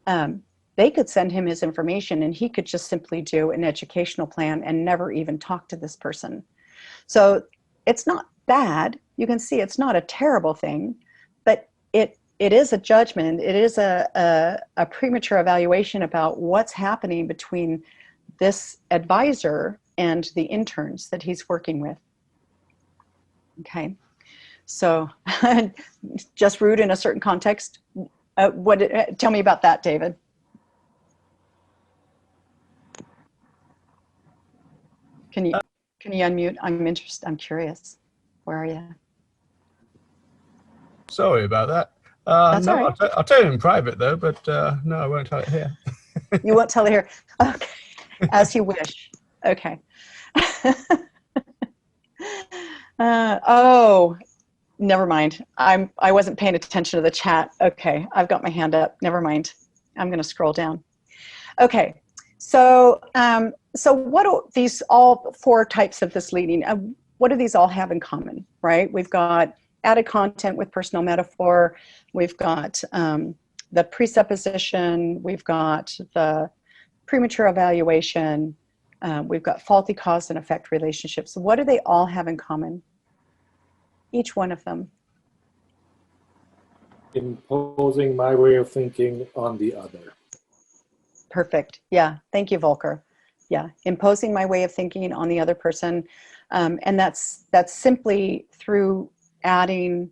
They could send him his information and he could just simply do an educational plan and never even talk to this person. So it's not bad. You can see it's not a terrible thing, but it is a judgment. It is a premature evaluation about what's happening between this advisor and the interns that he's working with. Okay, so just rude in a certain context. Tell me about that, David. Can you unmute? I'm interested. I'm curious. Where are you? Sorry about that. That's no, all right. I'll tell you in private though, but no, I won't tell it here. You won't tell it here. Okay, as you wish. Okay. Oh, never mind. I wasn't paying attention to the chat. Okay, I've got my hand up. Never mind. I'm going to scroll down. Okay. So, so what do these all four types of this leading, what do these all have in common, right? We've got added content with personal metaphor. We've got the presupposition. We've got the premature evaluation. We've got faulty cause and effect relationships. What do they all have in common? Each one of them. Imposing my way of thinking on the other. Perfect. Yeah. Thank you, Volker. Yeah. Imposing my way of thinking on the other person. And that's simply through adding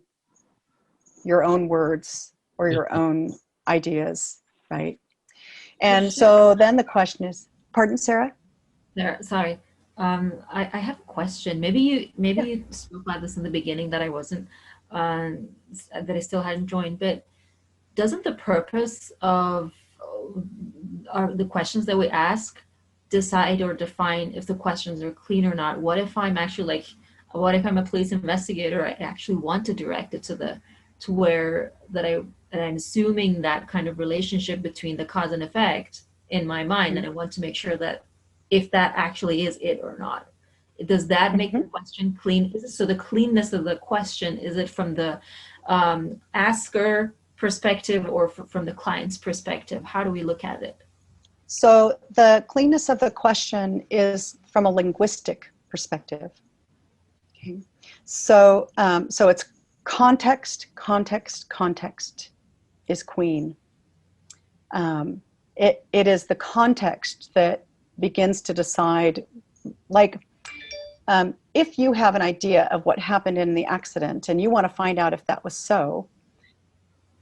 your own words or your own ideas, right? And so then the question is, pardon, Sarah? Sorry. I have a question. Maybe you spoke about this in the beginning that I wasn't, that I still hadn't joined, but doesn't the purpose of the questions that we ask decide or define if the questions are clean or not? What if I'm actually what if I'm a police investigator? I actually want to direct it to where I'm assuming that kind of relationship between the cause and effect in my mind, and I want to make sure that if that actually is it or not. Does that make the question clean? So the cleanness of the question, is it from the asker perspective or from the client's perspective? How do we look at it? So the cleanness of the question is from a linguistic perspective. Okay. So, so it's context is queen. It is the context that begins to decide, like, if you have an idea of what happened in the accident and you want to find out if that was so,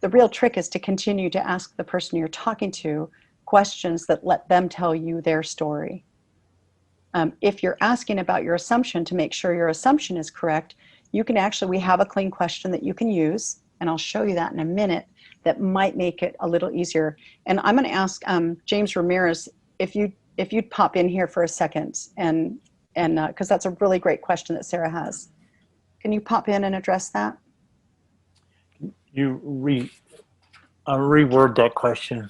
the real trick is to continue to ask the person you're talking to questions that let them tell you their story. If you're asking about your assumption to make sure your assumption is correct, you can actually, we have a clean question that you can use, and I'll show you that in a minute, that might make it a little easier. And I'm going to ask James Ramirez if you'd pop in here for a second, and because that's a really great question that Sarah has. Can you pop in and address that? You reword that question.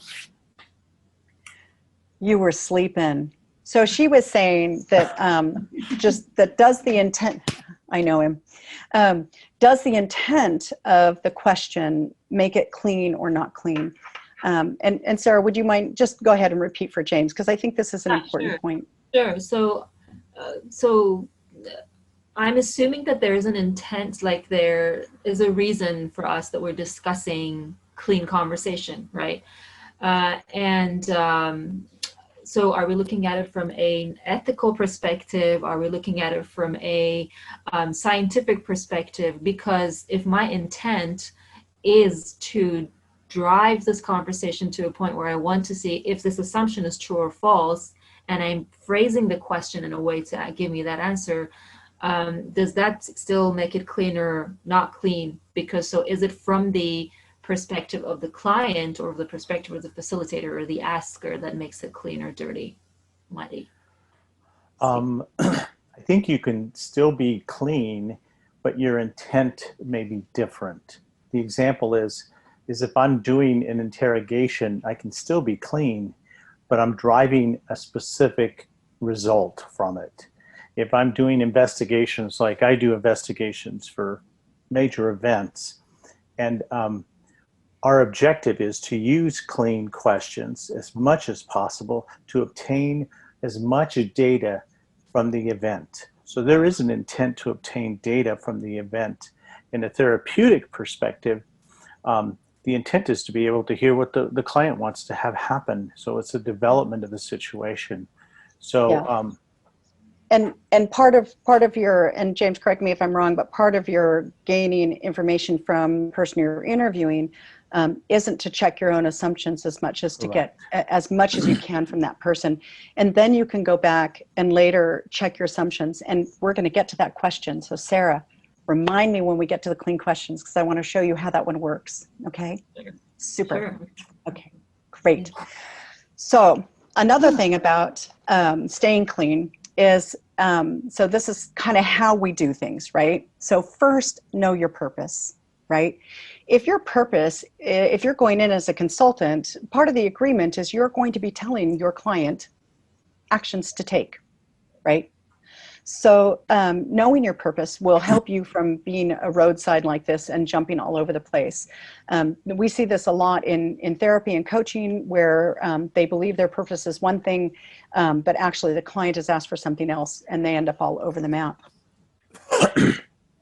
You were sleeping. So she was saying that does the intent, I know him, does the intent of the question make it clean or not clean? And Sarah, would you mind just go ahead and repeat for James, because I think this is an important point. Sure. So I'm assuming that there is an intent, like there is a reason for us that we're discussing clean conversation, right? So are we looking at it from an ethical perspective? Are we looking at it from a scientific perspective? Because if my intent is to drive this conversation to a point where I want to see if this assumption is true or false, and I'm phrasing the question in a way to give me that answer, does that still make it clean or not clean? Because so is it from the perspective of the client or the perspective of the facilitator or the asker that makes it clean or dirty, muddy? I think you can still be clean, but your intent may be different. The example is if I'm doing an interrogation, I can still be clean, but I'm driving a specific result from it. if I'm doing investigations, like I do investigations for major events, and our objective is to use clean questions as much as possible to obtain as much data from the event. So there is an intent to obtain data from the event. In a therapeutic perspective, the intent is to be able to hear what the client wants to have happen. So it's a development of the situation. So, yeah. And part of your, and James, correct me if I'm wrong, but part of your gaining information from the person you're interviewing isn't to check your own assumptions as much as to get as much as you can from that person. And then you can go back and later check your assumptions. And we're going to get to that question. So Sarah, remind me when we get to the clean questions, because I want to show you how that one works. Okay? Super. Sure. Okay, great. So another thing about staying clean is, so this is kind of how we do things, right? So first, know your purpose, right? If your purpose, if you're going in as a consultant, part of the agreement is you're going to be telling your client actions to take, right? So knowing your purpose will help you from being a roadside like this and jumping all over the place. We see this a lot in therapy and coaching where they believe their purpose is one thing, but actually the client has asked for something else and they end up all over the map.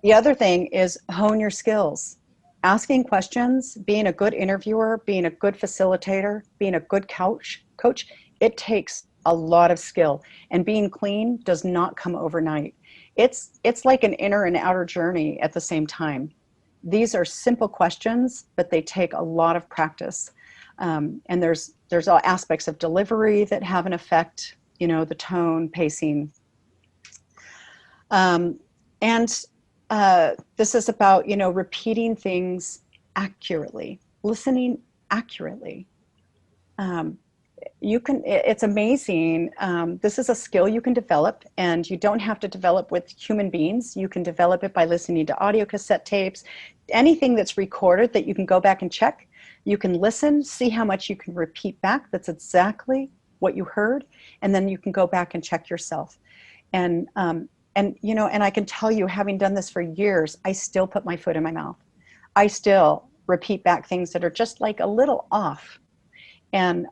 The other thing is hone your skills. Asking questions, being a good interviewer, being a good facilitator, being a good coach, it takes a lot of skill, and being clean does not come overnight. It's like an inner and outer journey at the same time. These are simple questions, but they take a lot of practice. And there's all aspects of delivery that have an effect, you know, the tone, pacing. This is about, you know, repeating things accurately, listening accurately. It's amazing. This is a skill you can develop, and you don't have to develop with human beings. You can develop it by listening to audio cassette tapes, anything that's recorded that you can go back and check. You can listen, see how much you can repeat back. That's exactly what you heard. And then you can go back and check yourself. And you know, and I can tell you, having done this for years, I still put my foot in my mouth. I still repeat back things that are just like a little off. And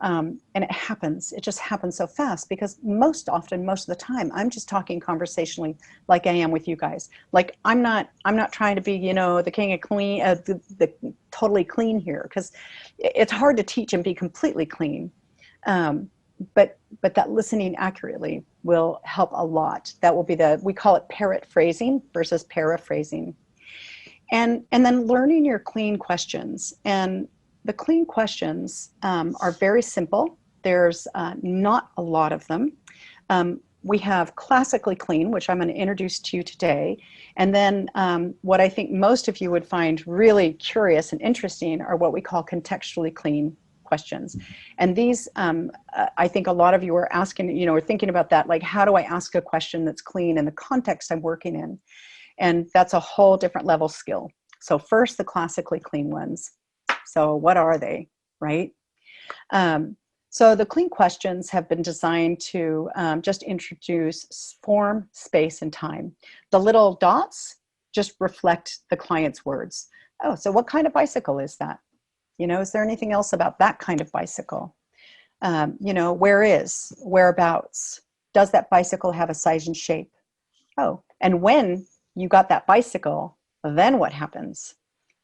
it happens. It just happens so fast because most of the time, I'm just talking conversationally like I am with you guys. Like I'm not trying to be, you know, the king of clean, the totally clean here, because it's hard to teach and be completely clean. But that listening accurately will help a lot. That will be we call it parrot phrasing versus paraphrasing. And then learning your clean questions. And the clean questions are very simple. There's not a lot of them. We have classically clean, which I'm going to introduce to you today. And then what I think most of you would find really curious and interesting are what we call contextually clean questions. And these, I think a lot of you are asking, you know, are thinking about that, like, how do I ask a question that's clean in the context I'm working in? And that's a whole different level skill. So first, the classically clean ones. So what are they, right? So the clean questions have been designed to just introduce form, space, and time. The little dots just reflect the client's words. Oh, so what kind of bicycle is that? You know, is there anything else about that kind of bicycle? You know, where is, whereabouts? Does that bicycle have a size and shape? Oh, and when you got that bicycle, then what happens?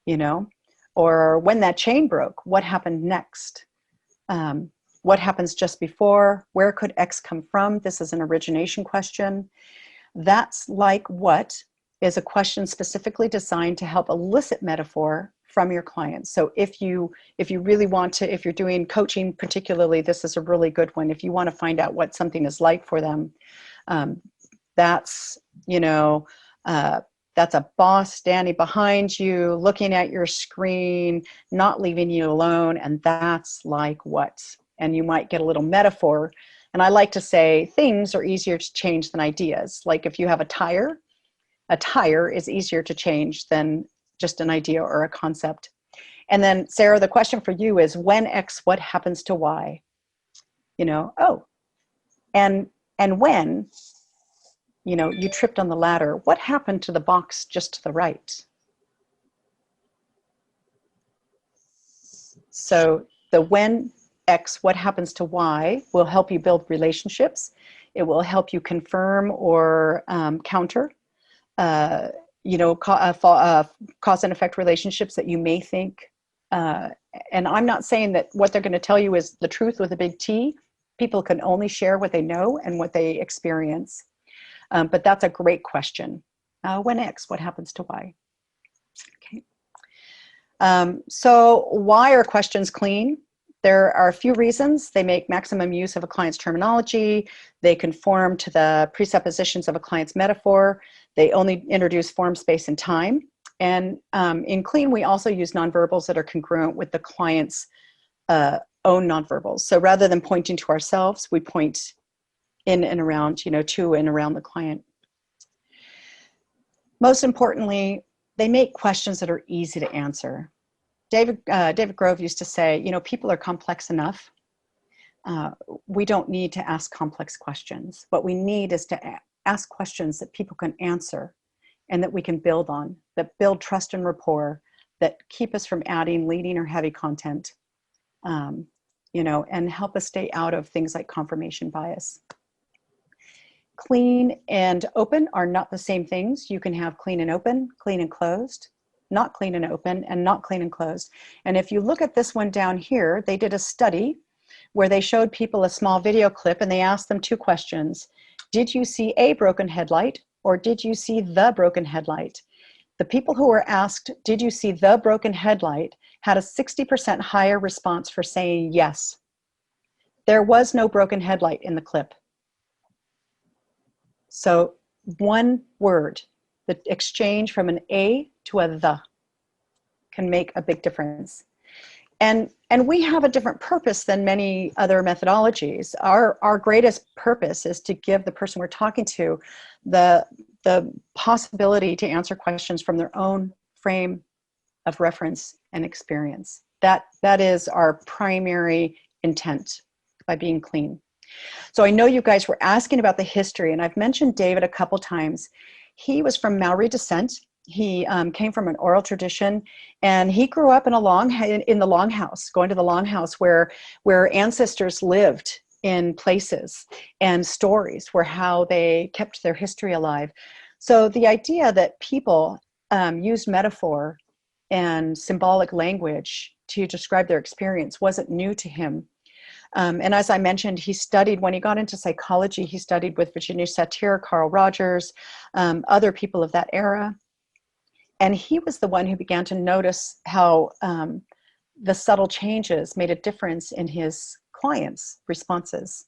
You know? Or when that chain broke, what happened next? What happens just before? Where could X come from? This is an origination question. That's like what is a question specifically designed to help elicit metaphor from your clients. So if you really want to, if you're doing coaching particularly, this is a really good one. If you want to find out what something is like for them, that's, you know, that's a boss standing behind you, looking at your screen, not leaving you alone, and that's like what? And you might get a little metaphor. And I like to say things are easier to change than ideas. Like if you have a tire is easier to change than just an idea or a concept. And then, Sarah, the question for you is, when X, what happens to Y? You know, oh, and when, you know, you tripped on the ladder. What happened to the box just to the right? So the when X, what happens to Y will help you build relationships. It will help you confirm or counter, you know, cause and effect relationships that you may think. And I'm not saying that what they're going to tell you is the truth with a big T. People can only share what they know and what they experience. But that's a great question. When X, what happens to Y? Okay. So why are questions clean? There are a few reasons. They make maximum use of a client's terminology. They conform to the presuppositions of a client's metaphor. They only introduce form, space, and time. And in clean, we also use nonverbals that are congruent with the client's own nonverbals. So rather than pointing to ourselves, we point in and around, you know, to and around the client. Most importantly, they make questions that are easy to answer. David Grove used to say, you know, people are complex enough. We don't need to ask complex questions. What we need is to ask questions that people can answer and that we can build on, that build trust and rapport, that keep us from adding leading or heavy content, you know, and help us stay out of things like confirmation bias. Clean and open are not the same things. You can have clean and open, clean and closed, not clean and open, and not clean and closed. And if you look at this one down here, they did a study where they showed people a small video clip and they asked them two questions. Did you see a broken headlight or did you see the broken headlight? The people who were asked, did you see the broken headlight, had a 60% higher response for saying yes. There was no broken headlight in the clip. So one word, the exchange from an A to a the, can make a big difference. And we have a different purpose than many other methodologies. Our greatest purpose is to give the person we're talking to the possibility to answer questions from their own frame of reference and experience. That is our primary intent by being clean. So I know you guys were asking about the history, and I've mentioned David a couple times. He was from Maori descent. He came from an oral tradition, and he grew up in the longhouse, going to the longhouse where ancestors lived in places, and stories were how they kept their history alive. So the idea that people used metaphor and symbolic language to describe their experience wasn't new to him. And as I mentioned, he studied, when he got into psychology, he studied with Virginia Satir, Carl Rogers, other people of that era. And he was the one who began to notice how the subtle changes made a difference in his clients' responses.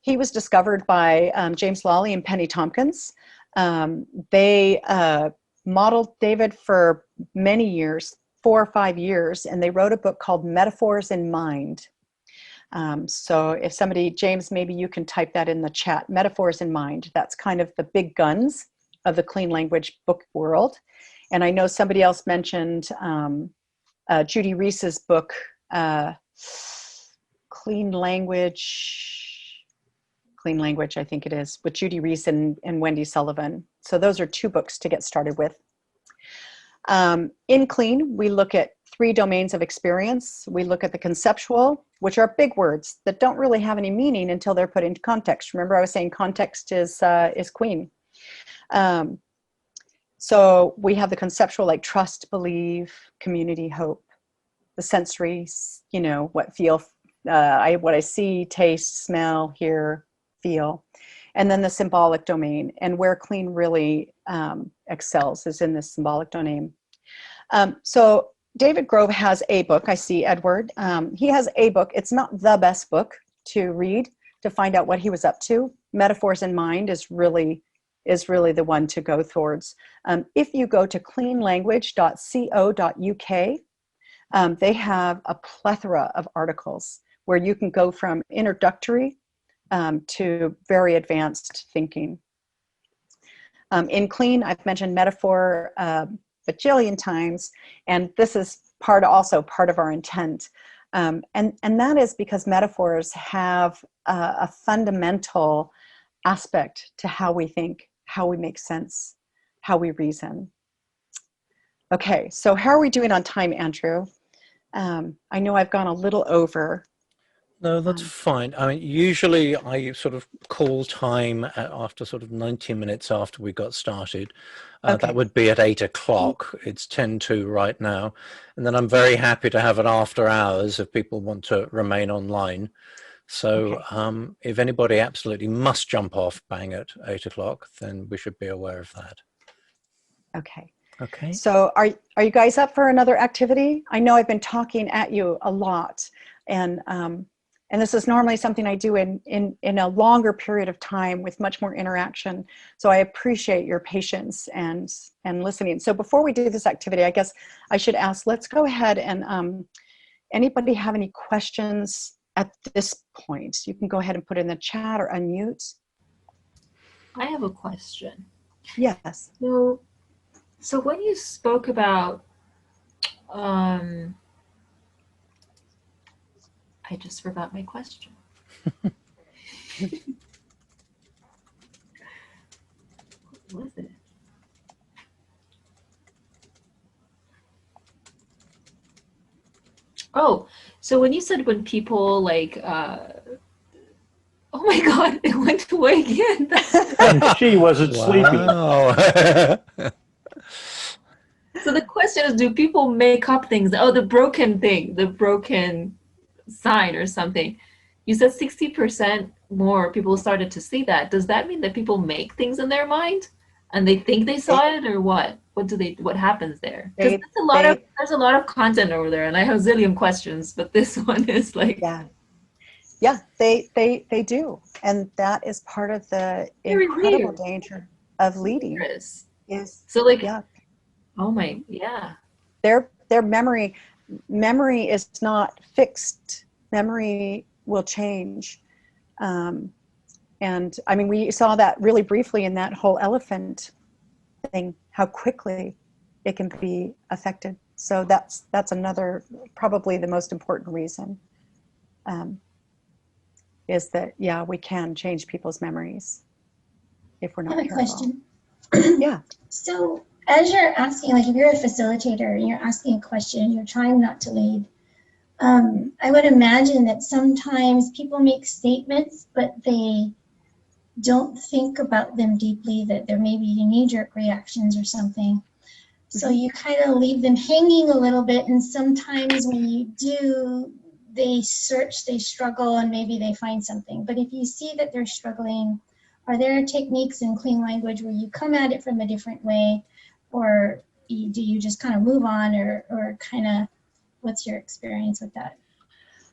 He was discovered by James Lawley and Penny Tompkins. They modeled David for many years, 4 or 5 years, and they wrote a book called Metaphors in Mind. So if somebody, James, maybe you can type that in the chat, Metaphors in Mind. That's kind of the big guns of the clean language book world. And I know somebody else mentioned Judy Reese's book, Clean Language, I think it is, with Judy Reese and Wendy Sullivan. So those are 2 books to get started with. In clean, we look at 3 domains of experience. We look at the conceptual, which are big words that don't really have any meaning until they're put into context. Remember, I was saying context is queen. So we have the conceptual, like trust, believe, community, hope. The sensory, you know, what I see, taste, smell, hear, feel. And then the symbolic domain, and where clean really excels is in this symbolic domain. So David Grove has a book. I see Edward. He has a book. It's not the best book to read to find out what he was up to. Metaphors in Mind is really the one to go towards. If you go to cleanlanguage.co.uk, they have a plethora of articles where you can go from introductory to very advanced thinking. In clean, I've mentioned metaphor a bajillion times, and this is also part of our intent. And that is because metaphors have a fundamental aspect to how we think. how we make sense, how we reason. Okay, so how are we doing on time, Andrew? I know I've gone a little over. No, that's fine. I mean, usually I sort of call time after sort of 90 minutes after we got started. Okay. That would be at 8 o'clock. It's 10 to right now. And then I'm very happy to have it after hours if people want to remain online. So if anybody absolutely must jump off bang at 8 o'clock, then we should be aware of that. Okay. Okay. So are you guys up for another activity? I know I've been talking at you a lot, and this is normally something I do in a longer period of time with much more interaction. So I appreciate your patience and listening. So before we do this activity, I guess I should ask, let's go ahead and anybody have any questions at this point? You can go ahead and put it in the chat or unmute. I have a question. Yes. So when you spoke about, I just forgot my question. What was it? Oh, so when you said when people like, oh my God, it went away again. And she wasn't sleeping. So the question is, do people make up things? Oh, the broken thing, the broken sign or something. You said 60% more people started to see that. Does that mean that people make things in their mind and they think they saw it, or what? What happens there? Because there's a lot of content over there, and I have a zillion questions, but this one is like, yeah, they do, and that is part of the incredible danger of leading. Is so like, yeah. Oh my, yeah. Their memory is not fixed. Memory will change. And I mean, we saw that really briefly in that whole elephant thing, how quickly it can be affected. So that's another, probably the most important reason, is that, yeah, we can change people's memories if we're not careful. I have a question. Yeah. So as you're asking, like if you're a facilitator and you're asking a question, you're trying not to lead, I would imagine that sometimes people make statements, but they don't think about them deeply, that there may be knee-jerk reactions or something. So you kind of leave them hanging a little bit, and sometimes when you do, they search, they struggle, and maybe they find something. But if you see that they're struggling, are there techniques in clean language where you come at it from a different way, or do you just kind of move on, or kind of, what's your experience with that?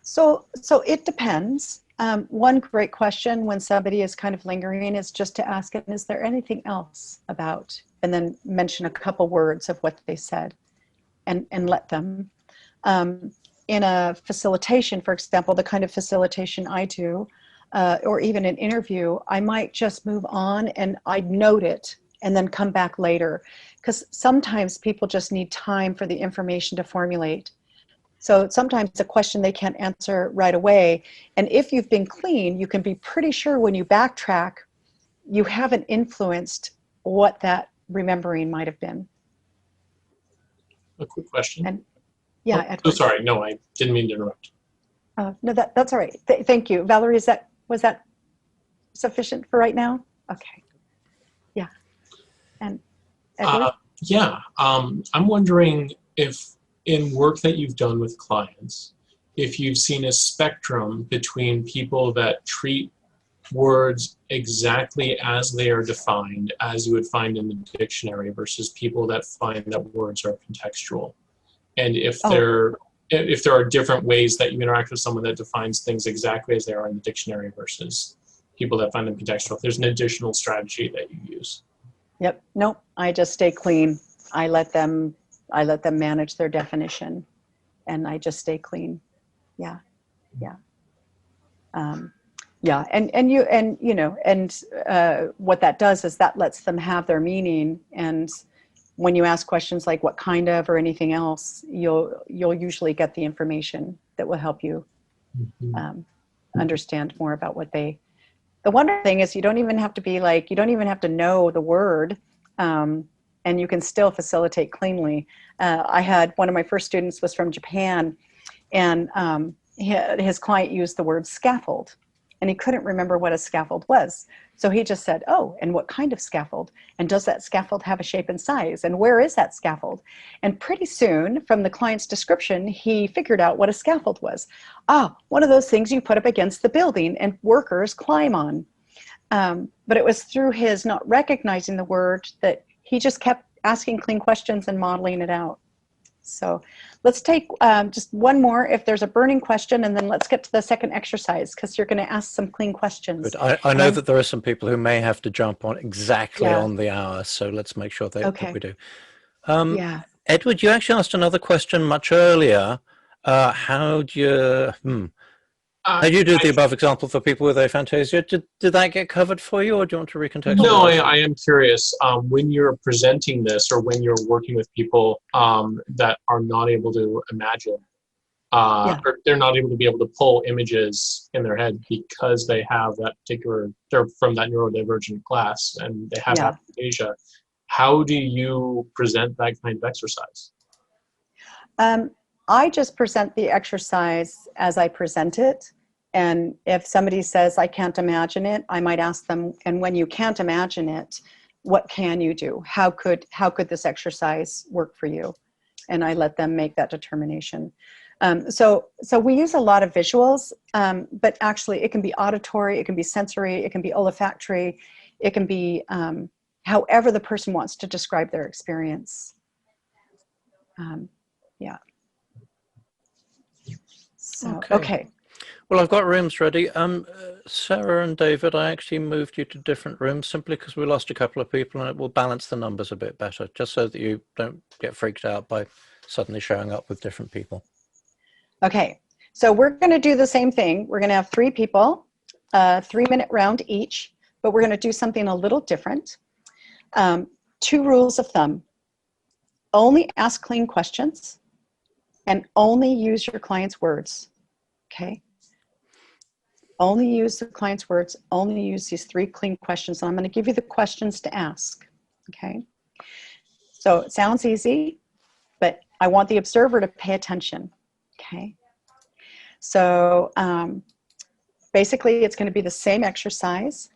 So it depends. One great question when somebody is kind of lingering is just to ask it, is there anything else about, and then mention a couple words of what they said and let them. In a facilitation, for example, the kind of facilitation I do, or even an interview, I might just move on and I'd note it and then come back later. Because sometimes people just need time for the information to formulate. So sometimes it's a question they can't answer right away. And if you've been clean, you can be pretty sure when you backtrack, you haven't influenced what that remembering might have been. A quick question. And, yeah. Oh, sorry. No, I didn't mean to interrupt. No, that's all right. Thank you. Valerie, was that sufficient for right now? Okay. Yeah. And Edward? Yeah. I'm wondering if in work that you've done with clients, if you've seen a spectrum between people that treat words exactly as they are defined, as you would find in the dictionary, versus people that find that words are contextual. And if there are different ways that you interact with someone that defines things exactly as they are in the dictionary versus people that find them contextual, if there's an additional strategy that you use. Yep. Nope. I just stay clean. I let them manage their definition, and I just stay clean. Yeah. Yeah. Yeah. And what that does is that lets them have their meaning. And when you ask questions like what kind of or anything else, you'll usually get the information that will help you understand more about what they the wonderful thing is you don't even have to be like, you don't even have to know the word, and you can still facilitate cleanly. I had one of my first students was from Japan, and his client used the word scaffold, and he couldn't remember what a scaffold was. So he just said, oh, and what kind of scaffold? And does that scaffold have a shape and size? And where is that scaffold? And pretty soon, from the client's description, he figured out what a scaffold was. Ah, one of those things you put up against the building and workers climb on. But it was through his not recognizing the word that he just kept asking clean questions and modeling it out. So let's take just one more if there's a burning question, and then let's get to the second exercise, because you're going to ask some clean questions. But I know that there are some people who may have to jump on exactly on the hour, so let's make sure that we do. Edward, you actually asked another question much earlier. How do you... How do you do the above example for people with aphantasia? Did that get covered for you, or do you want to recontextualize? No, I am curious. When you're presenting this, or when you're working with people that are not able to imagine, or they're not able to be able to pull images in their head because they have that particular, they're from that neurodivergent class and they have aphantasia, how do you present that kind of exercise? I just present the exercise as I present it. And if somebody says, I can't imagine it, I might ask them, and when you can't imagine it, what can you do? How could this exercise work for you? And I let them make that determination. So we use a lot of visuals, but actually it can be auditory, it can be sensory, it can be olfactory, it can be however the person wants to describe their experience. So, okay. Well, I've got rooms ready. Sarah and David, I actually moved you to different rooms simply because we lost a couple of people, and it will balance the numbers a bit better, just so that you don't get freaked out by suddenly showing up with different people. Okay, so we're going to do the same thing. We're going to have 3 people, 3-minute round each, but we're going to do something a little different. 2 rules of thumb. Only ask clean questions and only use your client's words, okay? Only use the client's words, only use these 3 clean questions. And I'm going to give you the questions to ask, okay? So it sounds easy, but I want the observer to pay attention, okay? So basically it's going to be the same exercise.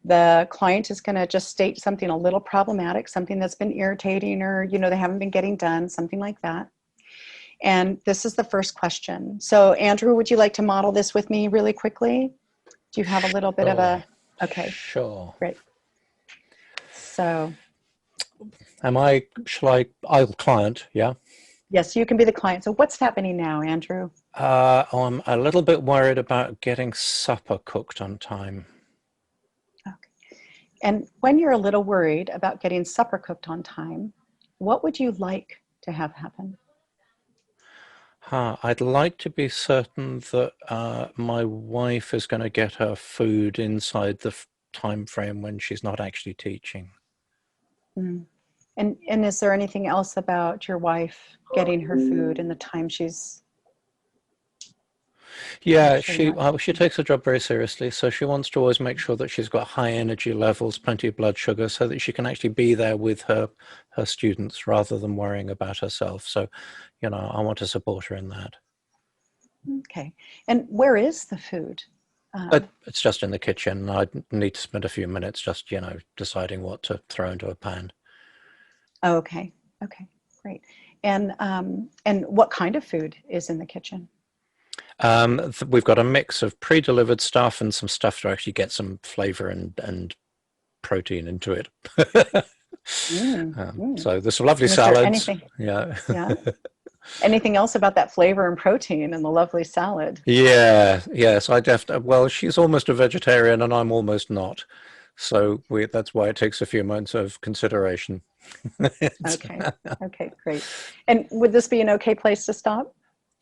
The client is going to just state something a little problematic, something that's been irritating, or, you know, they haven't been getting done, something like that. And this is the first question. So Andrew, would you like to model this with me really quickly? Do you have a little bit of a, okay. Sure. Great. So. I'll client, yeah? Yes, you can be the client. So what's happening now, Andrew? I'm a little bit worried about getting supper cooked on time. Okay. And when you're a little worried about getting supper cooked on time, what would you like to have happen? I'd like to be certain that my wife is going to get her food inside the time frame when she's not actually teaching. Mm. And is there anything else about your wife getting her food in the time she's? Yeah, she takes her job very seriously, so she wants to always make sure that she's got high energy levels, plenty of blood sugar, so that she can actually be there with her students rather than worrying about herself. So, you know, I want to support her in that. Okay. And where is the food? It's just in the kitchen. I need to spend a few minutes just, you know, deciding what to throw into a pan. Oh, okay. Okay, great. And what kind of food is in the kitchen? We've got a mix of pre-delivered stuff and some stuff to actually get some flavor and protein into it. So there's some lovely salads. Yeah. Anything else about that flavor and protein and the lovely salad? Yes, well, she's almost a vegetarian and I'm almost not. So that's why it takes a few months of consideration. Okay, great. And would this be an okay place to stop?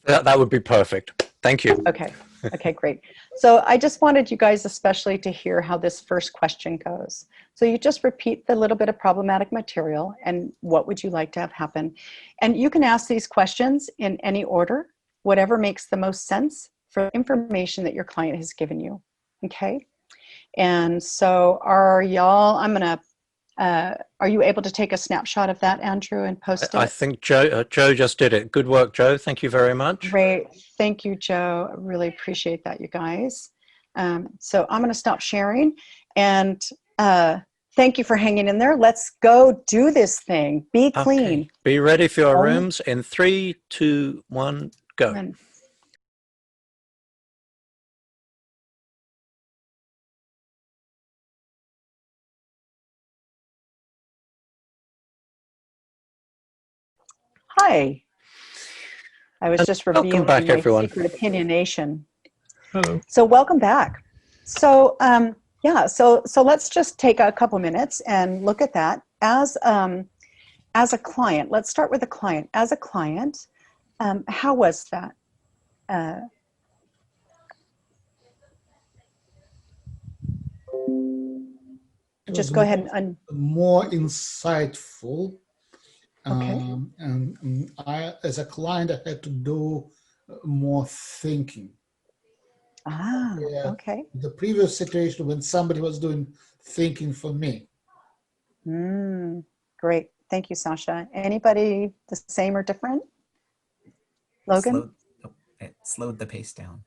That would be perfect. Thank you. Okay, great. So I just wanted you guys especially to hear how this first question goes. So you just repeat the little bit of problematic material and what would you like to have happen. And you can ask these questions in any order, whatever makes the most sense for information that your client has given you, okay? And so are y'all, are you able to take a snapshot of that, Andrew, and post it? I think Joe just did it. Good work, Joe. Thank you very much. Great. Thank you, Joe. I really appreciate that, you guys. So I'm going to stop sharing, and thank you for hanging in there. Let's go do this thing. Be clean. Okay. Be ready for your rooms in 3, 2, 1, go. Hi. I was just revealing back, my everyone. secret opinionation. Hello. So welcome back. So yeah, so let's just take a couple minutes and look at that as a client. Let's start with a client. As a client, how was that? Just go ahead and more insightful. Okay. And I, as a client, I had to do more thinking. Ah, okay. The previous situation when somebody was doing thinking for me. Great. Thank you, Sasha. Anybody the same or different? Logan? It slowed the pace down.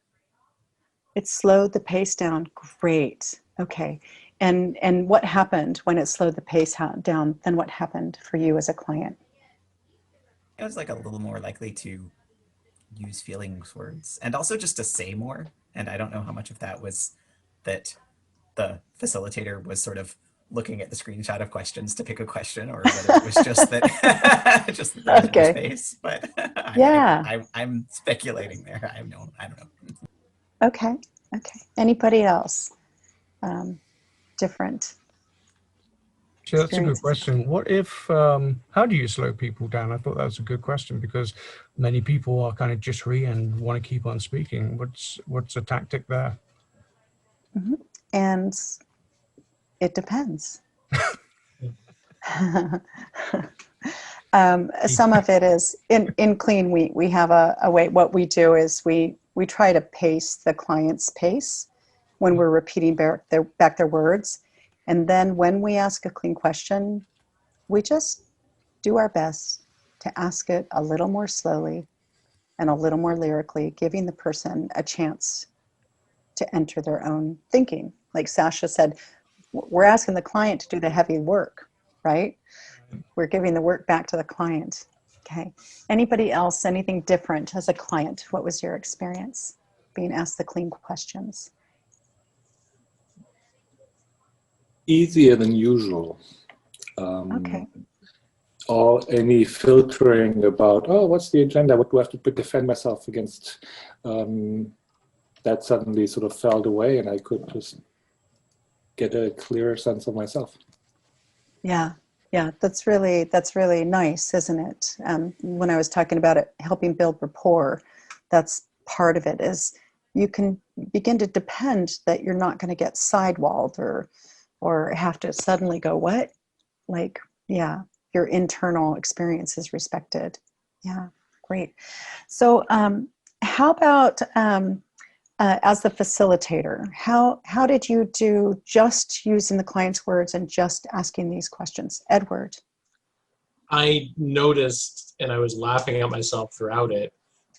It slowed the pace down. Great. Okay. And what happened when it slowed the pace down? Then what happened for you as a client? I was like a little more likely to use feelings words and also just to say more. And I don't know how much of that was that the facilitator was sort of looking at the screenshot of questions to pick a question, or whether it was just that just the Okay. space. But Yeah. I'm speculating there. I don't know. Okay. Okay. Anybody else? Different. Sure, that's a good question. What if, how do you slow people down? I thought that was a good question because many people are kind of jittery and want to keep on speaking. What's a tactic there? And it depends. Some of it is in Clean Wheat. We have a way. What we do is we try to pace the client's pace when we're repeating back their words, and then when we ask a clean question, we just do our best to ask it a little more slowly and a little more lyrically, giving the person a chance to enter their own thinking. Like Sasha said, we're asking the client to do the heavy work, right? We're giving the work back to the client. Okay. Anybody else, anything different as a client? What was your experience being asked the clean questions? Easier than usual. Okay. Or any filtering about, oh, what's the agenda? What do I have to defend myself against? That suddenly sort of fell away, and I could just get a clearer sense of myself. Yeah. Yeah, that's really nice, isn't it? When I was talking about it, helping build rapport, that's part of it, is you can begin to depend that you're not going to get sidewalled or have to suddenly go, what? Like, yeah, your internal experience is respected. Yeah, great. So how about as the facilitator, how did you do just using the client's words and just asking these questions? Edward. I noticed, and I was laughing at myself throughout it,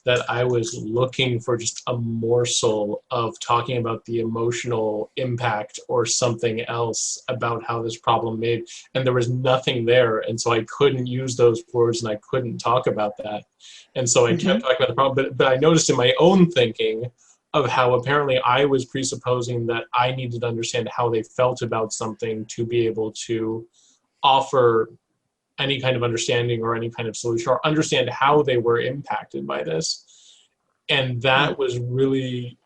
that I was looking for just a morsel of talking about the emotional impact or something else about how this problem made, and there was nothing there, and so I couldn't use those words and I couldn't talk about that. And so I kept talking about the problem, but I noticed in my own thinking of how apparently I was presupposing that I needed to understand how they felt about something to be able to offer any kind of understanding or any kind of solution, or understand how they were impacted by this. And that was really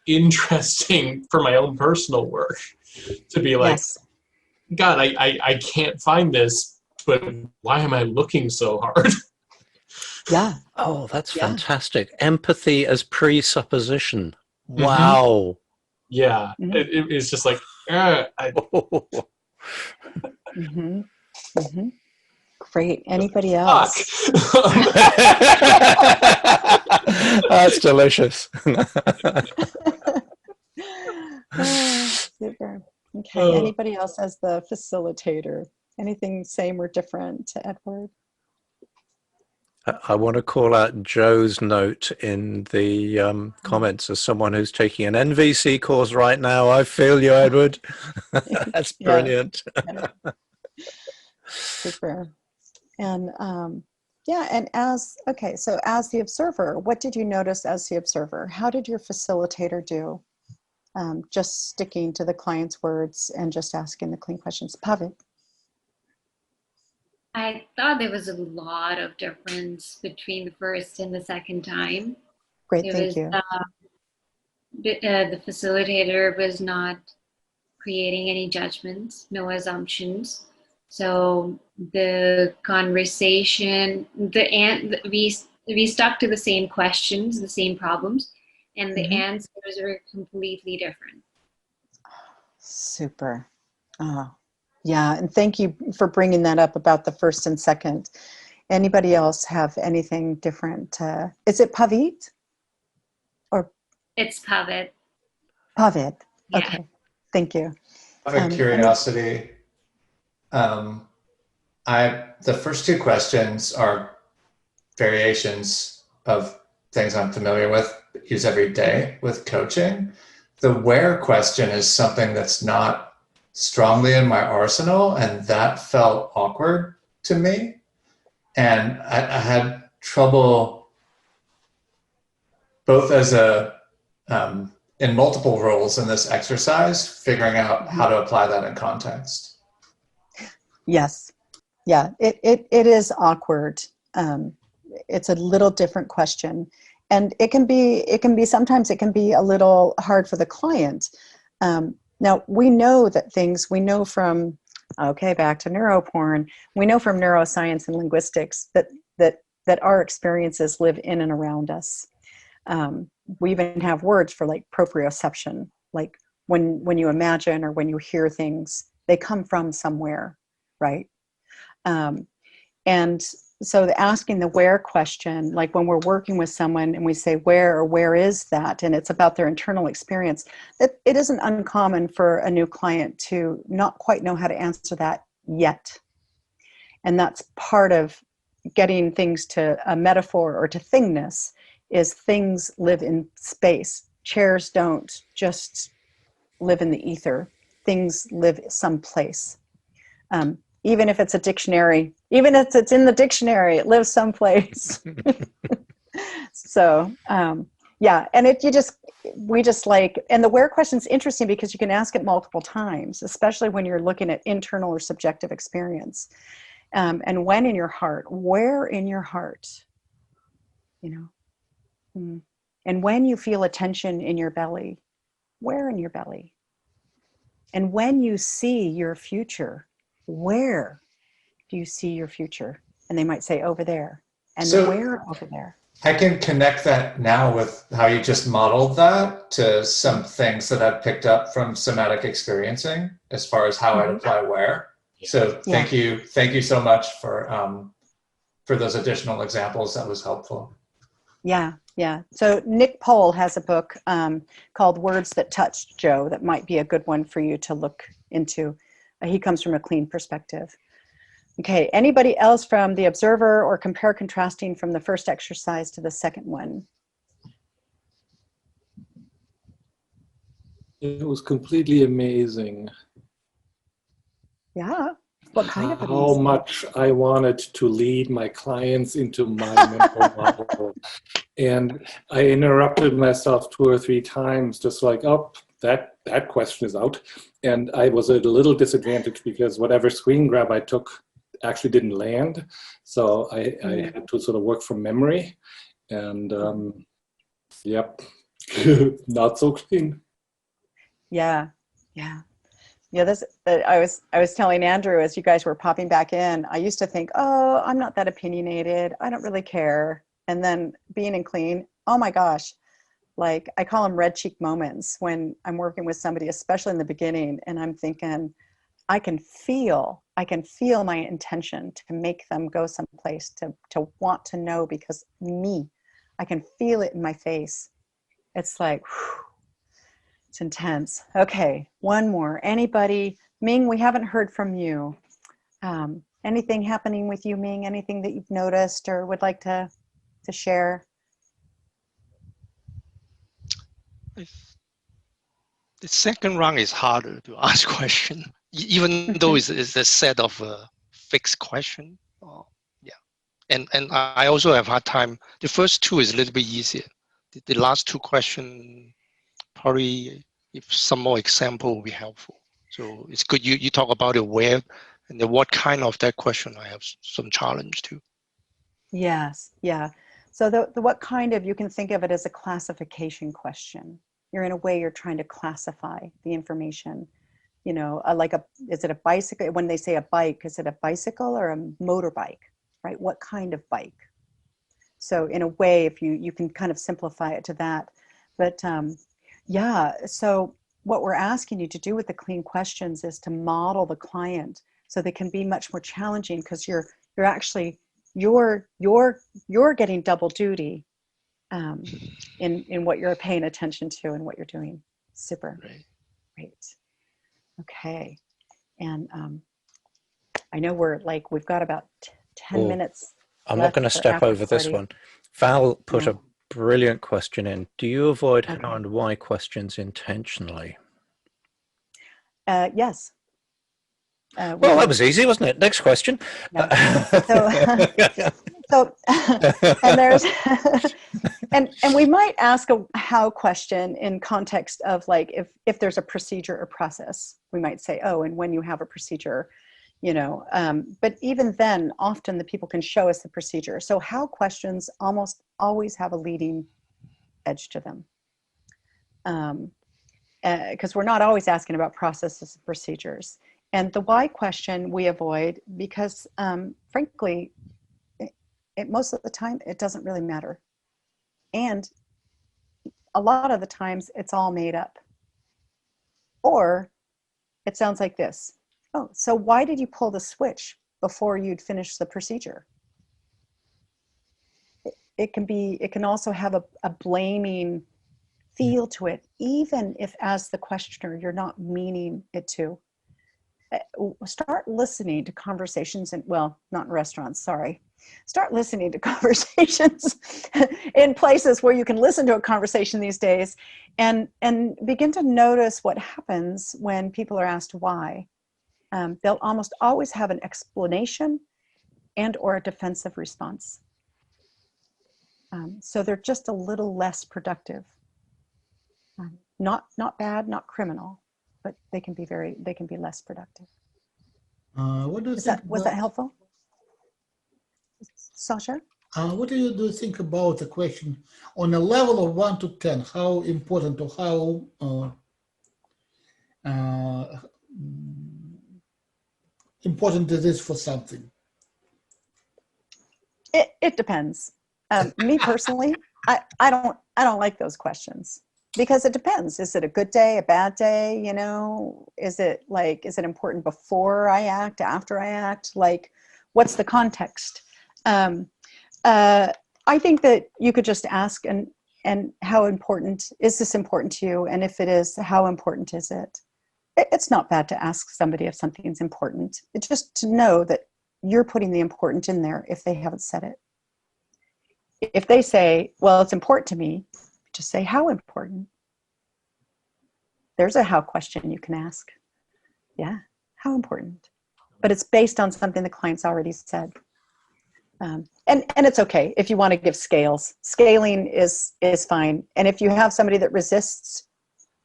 interesting for my own personal work, to be like, yes. God, I can't find this, but why am I looking so hard? Yeah. Oh, that's fantastic. Empathy as presupposition. Wow. Yeah. It's just like, Great. Anybody else? That's delicious. Super. Okay, anybody else as the facilitator? Anything same or different to Edward? I want to call out Joe's note in the comments as someone who's taking an NVC course right now. I feel you, Edward. That's brilliant. Yeah. Super. And yeah, and so as the observer, what did you notice as the observer? How did your facilitator do? Just sticking to the client's words and just asking the clean questions. Pavit. I thought there was a lot of difference between the first and the second time. Great, thank you. The facilitator was not creating any judgments, no assumptions. So the conversation, we stuck to the same questions, the same problems, and the answers were completely different. Super. Yeah, and thank you for bringing that up about the first and second. Anybody else have anything different? Is it Pavit? Or it's Pavit. Pavit. Yeah. Okay. Thank you. I have a curiosity. The first two questions are variations of things I'm familiar with, use every day with coaching. The where question is something that's not strongly in my arsenal, and that felt awkward to me. And I had trouble both as in multiple roles in this exercise, figuring out how to apply that in context. Yes. Yeah, it is awkward. It's a little different question. And it can be sometimes it can be a little hard for the client. Now, we know that we know from, back to neuroporn, we know from neuroscience and linguistics that our experiences live in and around us. We even have words for like proprioception, like when you imagine or when you hear things, they come from somewhere, right? And so asking the where question, like when we're working with someone and we say where or where is that, and it's about their internal experience, that it isn't uncommon for a new client to not quite know how to answer that yet. And that's part of getting things to a metaphor or to thingness, is things live in space. Chairs don't just live in the ether. Things live someplace. Even if it's a dictionary, even if it's in the dictionary, it lives someplace. So, yeah, and we just like, and the where question's interesting because you can ask it multiple times, especially when you're looking at internal or subjective experience. And when in your heart, where in your heart, and when you feel a tension in your belly, where in your belly? And when you see your future, where do you see your future? And they might say over there. And so where over there? I can connect that now with how you just modeled that to some things that I've picked up from somatic experiencing as far as how I apply where. So thank you so much for those additional examples. That was helpful. Yeah. So Nick Pohl has a book called Words That Touched Joe that might be a good one for you to look into. He comes from a clean perspective. Okay, anybody else from the observer or compare contrasting from the first exercise to the second one? It was completely amazing. Yeah, what kind of amazing? How much I wanted to lead my clients into my mental model. And I interrupted myself 2 or 3 times, just like, oh, that question is out. And I was at a little disadvantage because whatever screen grab I took actually didn't land. So I had to sort of work from memory. And yep, not so clean. Yeah. I was telling Andrew as you guys were popping back in, I used to think, oh, I'm not that opinionated. I don't really care. And then being in clean, oh my gosh, like I call them red cheek moments when I'm working with somebody, especially in the beginning, and I'm thinking, I can feel my intention to make them go someplace, to want to know, because I can feel it in my face. It's like, whew. It's intense. Okay, one more. Anybody? Ming, we haven't heard from you. Anything happening with you, Ming? Anything that you've noticed or would like to share? The second round is harder to ask question, even though it's a set of fixed question. Yeah, and I also have hard time. The first two is a little bit easier. The last two question, probably if some more example will be helpful. So it's good you talk about the where and the what kind of that question I have some challenge to. Yes, yeah. So the what kind of, you can think of it as a classification question. You're in a way you're trying to classify the information. You know, is it a bicycle? When they say a bike, is it a bicycle or a motorbike, right? What kind of bike? So in a way, if you can kind of simplify it to that. But yeah, so what we're asking you to do with the clean questions is to model the client so they can be much more challenging, because you're actually, you're getting double duty in what you're paying attention to and what you're doing. Super. Great. Okay. And I know we've got about 10 minutes. I'm not going to step over this one. Val put a brilliant question in. Do you avoid how and why questions intentionally? Yes. Well, that was easy, wasn't it? Next question. Yeah. So and there's and we might ask a how question in context of like if there's a procedure or process, we might say, oh, and when you have a procedure, you know, but even then often the people can show us the procedure. So how questions almost always have a leading edge to them, because we're not always asking about processes and procedures. And the why question we avoid because frankly, most of the time it doesn't really matter. And a lot of the times it's all made up. Or it sounds like this. Oh, so why did you pull the switch before you'd finished the procedure? It can also have a blaming feel to it, even if as the questioner, you're not meaning it to. Start listening to conversations well, not in restaurants, sorry. Start listening to conversations in places where you can listen to a conversation these days and begin to notice what happens when people are asked why. They'll almost always have an explanation and or a defensive response. So they're just a little less productive. Not bad, not criminal, but they can be less productive. What do you think? Was that helpful, Sasha? What do you think about the question on a level of 1 to 10? How important or how important it is for something? It depends. Me personally, I don't like those questions because it depends. Is it a good day, a bad day? You know, is it important before I act, after I act? Like, what's the context? I think that you could just ask and how important is this important to you? And if it is, how important is it? It's not bad to ask somebody if something's important. It's just to know that you're putting the important in there if they haven't said it. If they say, well, it's important to me, just say, how important? There's a how question you can ask. Yeah, how important? But it's based on something the client's already said. And it's okay if you want to give scales. Scaling is fine. And if you have somebody that resists,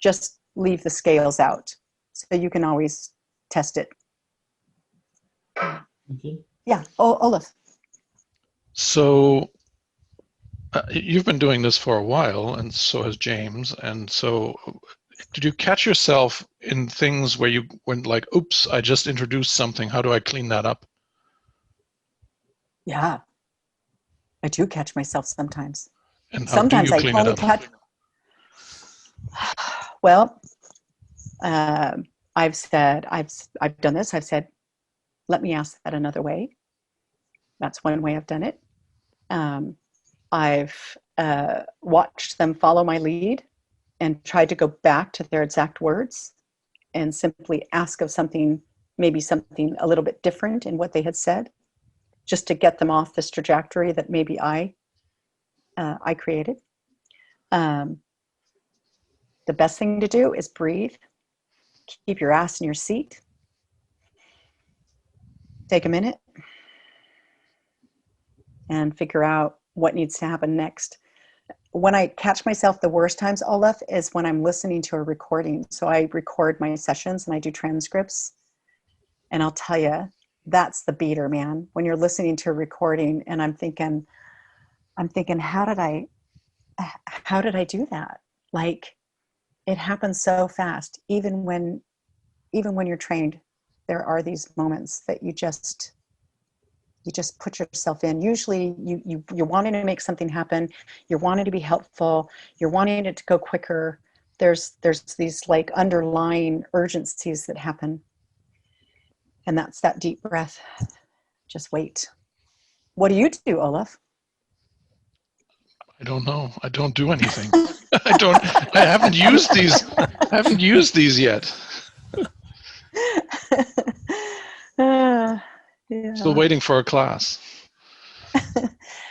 just leave the scales out. So you can always test it. Okay. Yeah, Olaf. So you've been doing this for a while, and so has James. And so did you catch yourself in things where you went like, oops, I just introduced something. How do I clean that up? Yeah, I do catch myself sometimes. And how do you clean it up? Well, I've done this. I've said, let me ask that another way. That's one way I've done it. I've watched them follow my lead and tried to go back to their exact words and simply ask of something, maybe something a little bit different in what they had said, just to get them off this trajectory that maybe I created. The best thing to do is breathe, keep your ass in your seat, take a minute, and figure out what needs to happen next. When I catch myself the worst times, Olaf, is when I'm listening to a recording. So I record my sessions and I do transcripts. And I'll tell you, that's the beater, man. When you're listening to a recording and I'm thinking, how did I do that? Like, it happens so fast. Even when you're trained, there are these moments that you just put yourself in. Usually you're wanting to make something happen. You're wanting to be helpful. You're wanting it to go quicker. There's these like underlying urgencies that happen. And that's that deep breath. Just wait. What do you do, Olaf? I don't know. I don't do anything. I haven't used these. I haven't used these yet. Yeah. Still waiting for a class.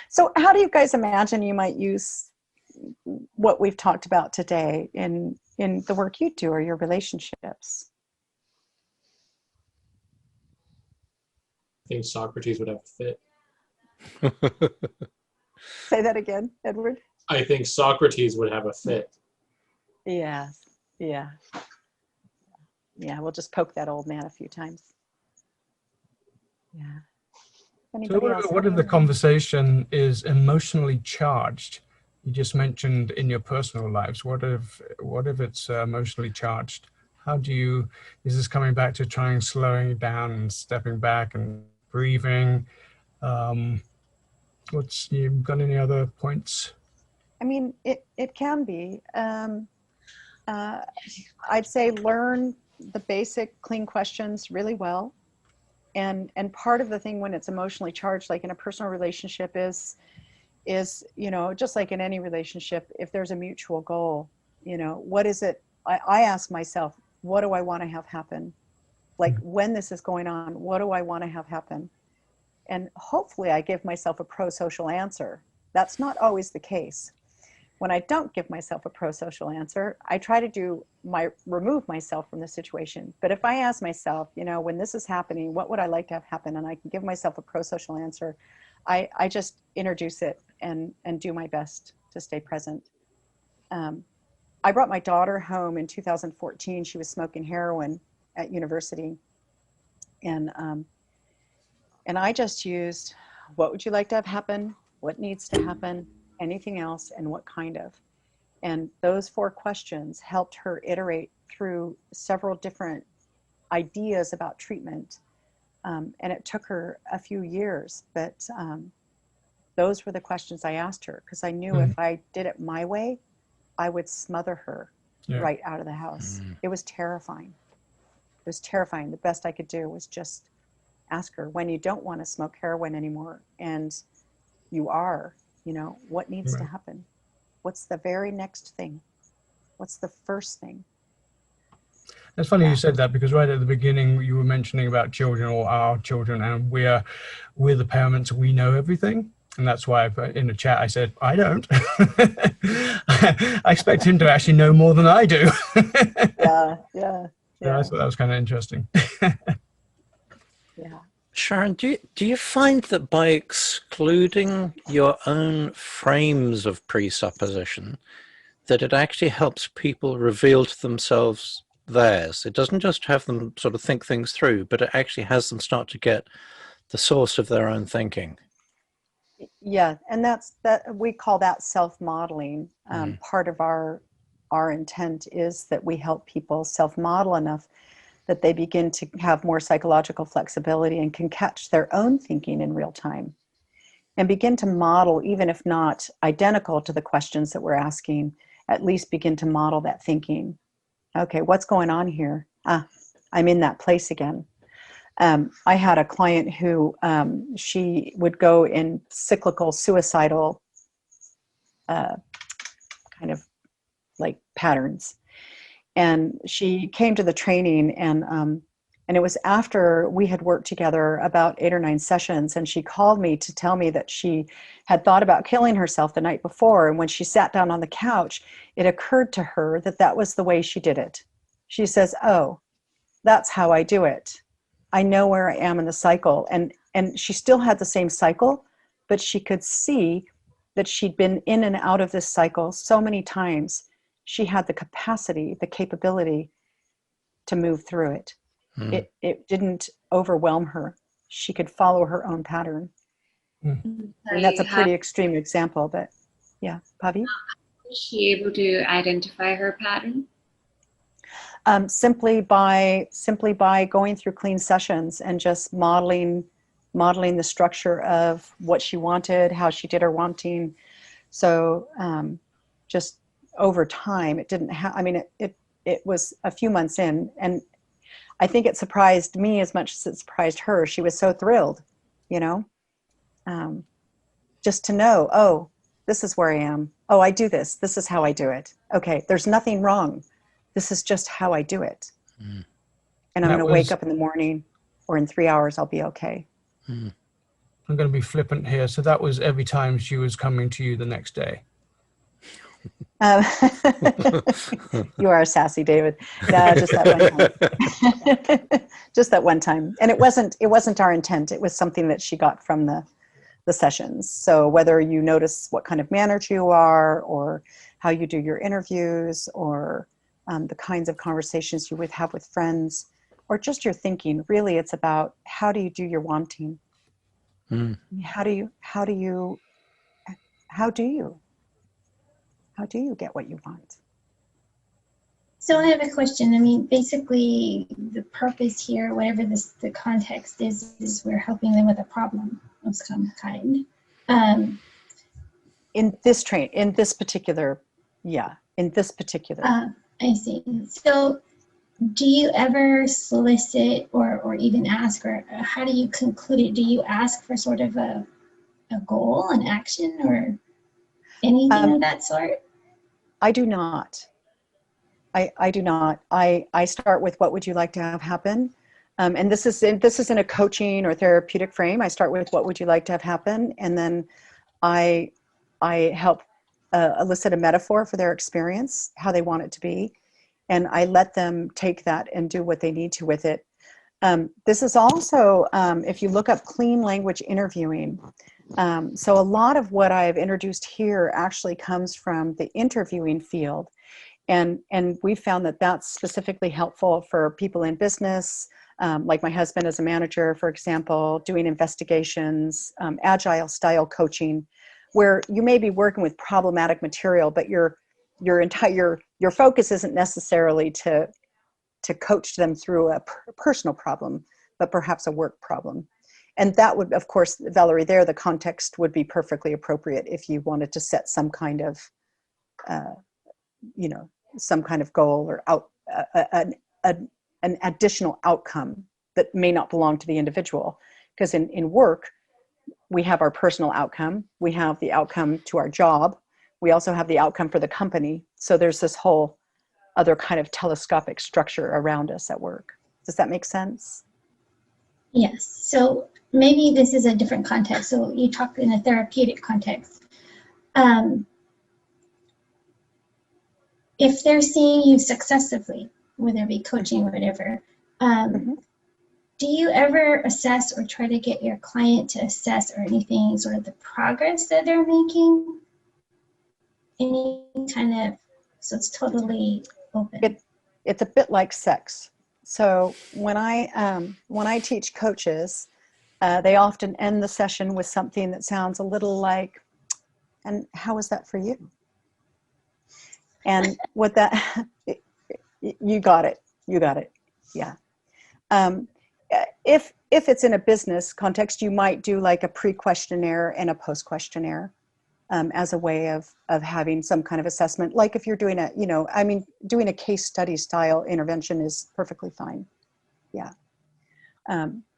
So how do you guys imagine you might use what we've talked about today in the work you do or your relationships? I think Socrates would have a fit. Say that again, Edward. I think Socrates would have a fit. Yes. Yeah. Yeah, we'll just poke that old man a few times. Yeah. So what if the conversation is emotionally charged? You just mentioned in your personal lives. What if it's emotionally charged? How do you, is this coming back to trying slowing down and stepping back and breathing? You got any other points? I mean, it can be. I'd say learn the basic clean questions really well. And part of the thing when it's emotionally charged, like in a personal relationship is, you know, just like in any relationship, if there's a mutual goal, you know, what is it? I ask myself, what do I want to have happen? Like when this is going on, what do I want to have happen? And hopefully I give myself a pro-social answer. That's not always the case. When I don't give myself a pro-social answer, I try to remove myself from the situation. But if I ask myself, you know, when this is happening, what would I like to have happen? And I can give myself a pro-social answer, I just introduce it and do my best to stay present. I brought my daughter home in 2014. She was smoking heroin at university. And I just used, what would you like to have happen? What needs to happen? Anything else, and what kind of? And those 4 questions helped her iterate through several different ideas about treatment. And it took her a few years, but those were the questions I asked her, because I knew if I did it my way, I would smother her right out of the house. It was terrifying. It was terrifying. The best I could do was just ask her, when you don't want to smoke heroin anymore, and you are, you know, what needs to happen? What's the very next thing? What's the first thing? It's funny you said that, because right at the beginning you were mentioning about children or our children, and we're the parents, we know everything. And that's why in the chat I said, I don't. I expect him to actually know more than I do. Yeah. I thought that was kind of interesting. Yeah. Sharon, do you find that by excluding your own frames of presupposition, that it actually helps people reveal to themselves theirs? It doesn't just have them sort of think things through, but it actually has them start to get the source of their own thinking. Yeah, and we call that self-modeling. Part of our intent is that we help people self-model enough that they begin to have more psychological flexibility and can catch their own thinking in real time and begin to model, even if not identical to the questions that we're asking, at least begin to model that thinking. Okay, what's going on here? I'm in that place again. I had a client who she would go in cyclical suicidal kind of like patterns. And she came to the training, and it was after we had worked together about 8 or 9 sessions, and she called me to tell me that she had thought about killing herself the night before. And when she sat down on the couch, it occurred to her that that was the way she did it. She says, oh, that's how I do it. I know where I am in the cycle. And she still had the same cycle, but she could see that she'd been in and out of this cycle so many times. She had the capacity, the capability to move through it. It didn't overwhelm her. She could follow her own pattern. And that's a pretty extreme example, but yeah, Pavi? Was she able to identify her pattern? Simply by going through clean sessions and just modeling the structure of what she wanted, how she did her wanting. So just over time, it didn't have, I mean, it was a few months in, and I think it surprised me as much as it surprised her. She was so thrilled, you know, just to know, oh, this is where I am. Oh, I do this. This is how I do it. Okay, there's nothing wrong. This is just how I do it. And I'm going to wake up in the morning, or in 3 hours, I'll be okay. I'm going to be flippant here. So that was every time she was coming to you the next day. You are sassy, David. No, just that one time. Just that one time. And it wasn't our intent. It was something that she got from the sessions. So whether you notice what kind of manager you are, or how you do your interviews, or the kinds of conversations you would have with friends, or just your thinking, really it's about how do you do your wanting? How do you get what you want? So I have a question. I mean, basically this purpose here, whatever the context is we're helping them with a problem of some kind. In this particular. I see. So do you ever solicit or even ask, or how do you conclude it? Do you ask for sort of a goal, an action, or anything of that sort? I do not. I do not. I start with what would you like to have happen? And this is in a coaching or therapeutic frame. I start with what would you like to have happen? And then I help elicit a metaphor for their experience, how they want it to be. And I let them take that and do what they need to with it. This is also, if you look up clean language interviewing, so a lot of what I've introduced here actually comes from the interviewing field. And we found that that's specifically helpful for people in business, like my husband as a manager, for example, doing investigations, agile style coaching, where you may be working with problematic material, but your focus isn't necessarily to coach them through a personal problem, but perhaps a work problem. And that would, of course, Valerie, there, the context would be perfectly appropriate if you wanted to set some kind of, some kind of goal or an additional outcome that may not belong to the individual. Because in work, we have our personal outcome, we have the outcome to our job, we also have the outcome for the company. So there's this whole other kind of telescopic structure around us at work. Does that make sense? Yes. So maybe this is a different context. So you talk in a therapeutic context. If they're seeing you successively, whether it be coaching or whatever, do you ever assess or try to get your client to assess or anything, sort of the progress that they're making? Any kind of, so it's totally open. It's a bit like sex. So when I teach coaches, they often end the session with something that sounds a little like, and how was that for you? And what that, you got it, yeah. If it's in a business context, you might do like a pre-questionnaire and a post-questionnaire as a way of having some kind of assessment. Like if you're doing doing a case study style intervention is perfectly fine, yeah.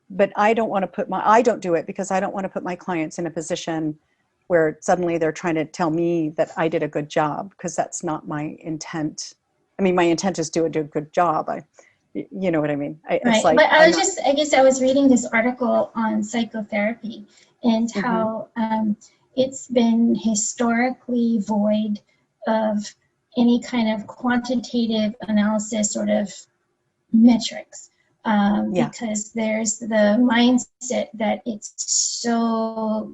But I don't do it because I don't want to put my clients in a position where suddenly they're trying to tell me that I did a good job, because that's not my intent. I mean, my intent is to do a good job. You know what I mean? Right, it's like, but I guess I was reading this article on psychotherapy and how it's been historically void of any kind of quantitative analysis sort of metrics, because there's the mindset that it's so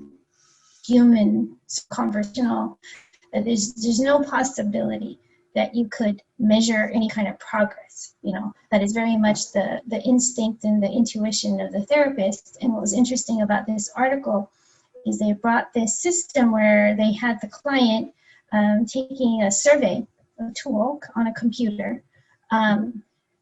human, conversational, that there's no possibility that you could measure any kind of progress. You know, that is very much the instinct and the intuition of the therapist. And what was interesting about this article is they brought this system where they had the client taking a survey, a tool on a computer,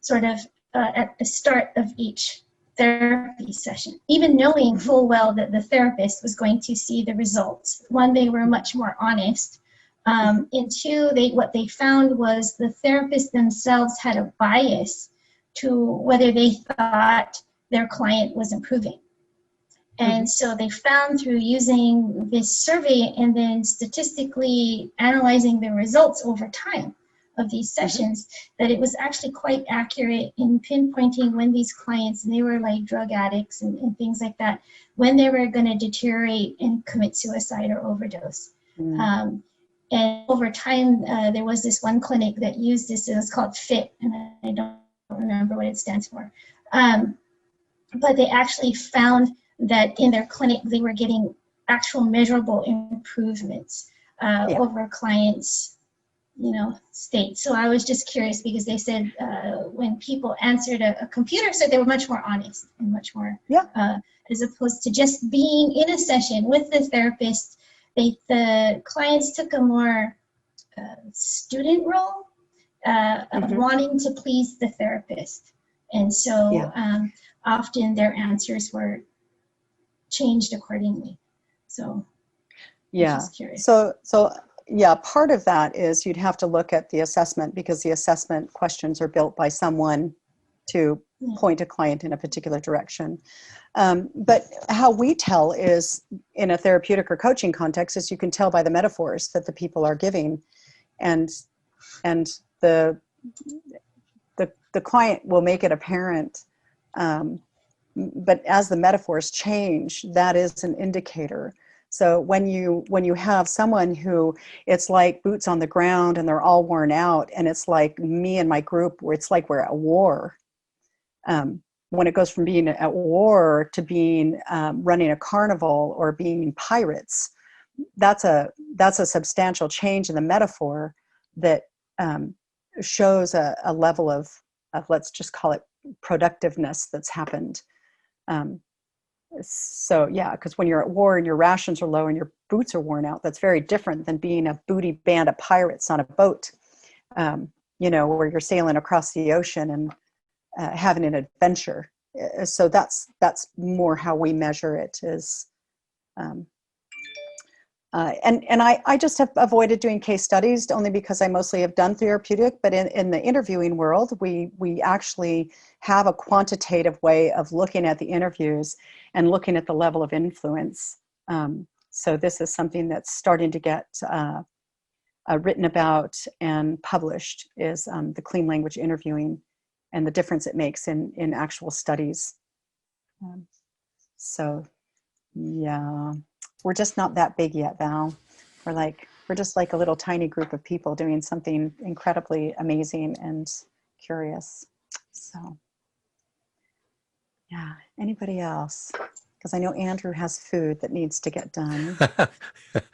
sort of at the start of each therapy session, even knowing full well that the therapist was going to see the results. One, they were much more honest. And two, what they found was the therapists themselves had a bias to whether they thought their client was improving. And so they found through using this survey and then statistically analyzing the results over time of these sessions, that it was actually quite accurate in pinpointing when these clients, and they were like drug addicts and things like that, when they were going to deteriorate and commit suicide or overdose. And over time, there was this one clinic that used this. It was called FIT, and I don't remember what it stands for. But they actually found that in their clinic, they were getting actual measurable improvements over clients' state. So I was just curious, because they said when people answered a computer, so they were much more honest and much more, as opposed to just being in a session with the therapist. The clients took a more student role of wanting to please the therapist. And so often their answers were changed accordingly. So I'm just curious. So part of that is you'd have to look at the assessment, because the assessment questions are built by someone to point a client in a particular direction. But how we tell is, in a therapeutic or coaching context, is you can tell by the metaphors that the people are giving, and the client will make it apparent. But as the metaphors change, that is an indicator. So when you have someone who, it's like boots on the ground and they're all worn out, and it's like me and my group, where it's like we're at war. When it goes from being at war to being running a carnival or being pirates, that's a substantial change in the metaphor that shows a level of, let's just call it, productiveness that's happened. So yeah, because when you're at war and your rations are low and your boots are worn out, that's very different than being a booty band of pirates on a boat, where you're sailing across the ocean and having an adventure. So that's more how we measure it, is and I just have avoided doing case studies, only because I mostly have done therapeutic. But in the interviewing world, we actually have a quantitative way of looking at the interviews and looking at the level of influence. So this is something that's starting to get written about and published, is the clean language interviewing and the difference it makes in actual studies. So yeah. We're just not that big yet, Val. We're just like a little tiny group of people doing something incredibly amazing and curious. So, yeah. Anybody else? Because I know Andrew has food that needs to get done.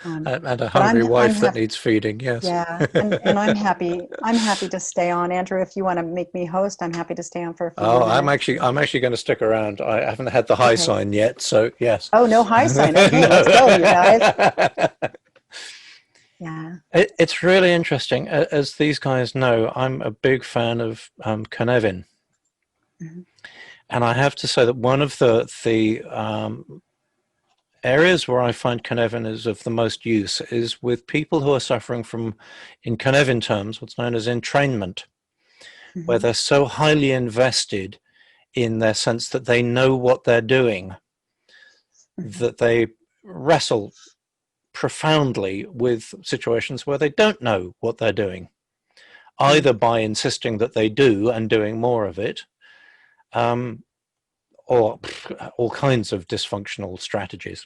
And a hungry wife that needs feeding, yes. Yeah, and I'm happy to stay on. Andrew, if you want to make me host, I'm happy to stay on for a few minutes. I'm actually going to stick around. I haven't had the high sign yet, so yes. Oh, no high sign. Okay, let's go, you guys. Yeah. It's really interesting. As these guys know, I'm a big fan of Convey. And I have to say that one of the areas where I find Convey is of the most use is with people who are suffering from, in Convey terms, what's known as entrainment, where they're so highly invested in their sense that they know what they're doing, that they wrestle profoundly with situations where they don't know what they're doing, either by insisting that they do and doing more of it, or all kinds of dysfunctional strategies.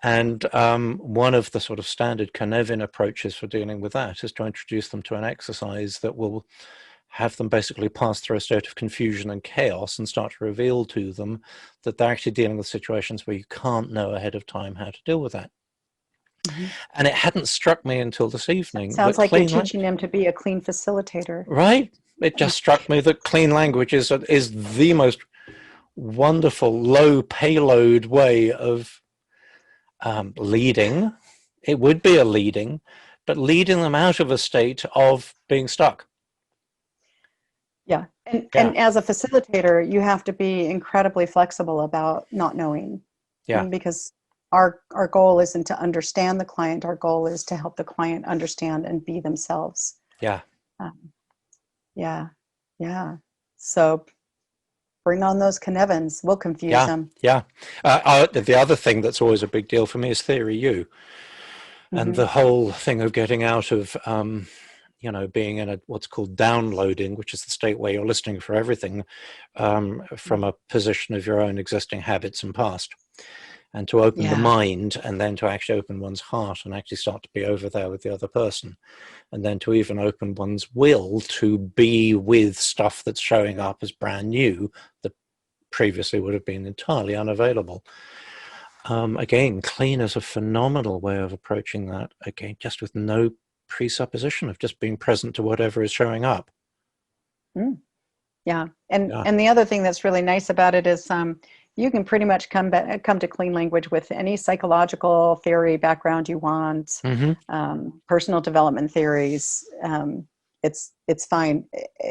And one of the sort of standard Cynefin approaches for dealing with that is to introduce them to an exercise that will have them basically pass through a state of confusion and chaos and start to reveal to them that they're actually dealing with situations where you can't know ahead of time how to deal with that. Mm-hmm. And it hadn't struck me until this evening. Sounds like you're teaching them to be a clean facilitator. Right? It just struck me that clean language is the most wonderful low payload way of leading. It would be a leading, but leading them out of a state of being stuck. Yeah. And as a facilitator, you have to be incredibly flexible about not knowing. Yeah. Because our goal isn't to understand the client. Our goal is to help the client understand and be themselves. Yeah. Yeah. So bring on those Cynefins. We'll confuse them. Yeah. The other thing that's always a big deal for me is theory U. And the whole thing of getting out of, being in what's called downloading, which is the state where you're listening for everything from a position of your own existing habits and past. And to open the mind, and then to actually open one's heart and actually start to be over there with the other person. And then to even open one's will to be with stuff that's showing up as brand new that previously would have been entirely unavailable. Again, clean is a phenomenal way of approaching that. Again, just with no presupposition of just being present to whatever is showing up. Yeah. And the other thing that's really nice about it is you can pretty much come to clean language with any psychological theory background you want, personal development theories. It's fine.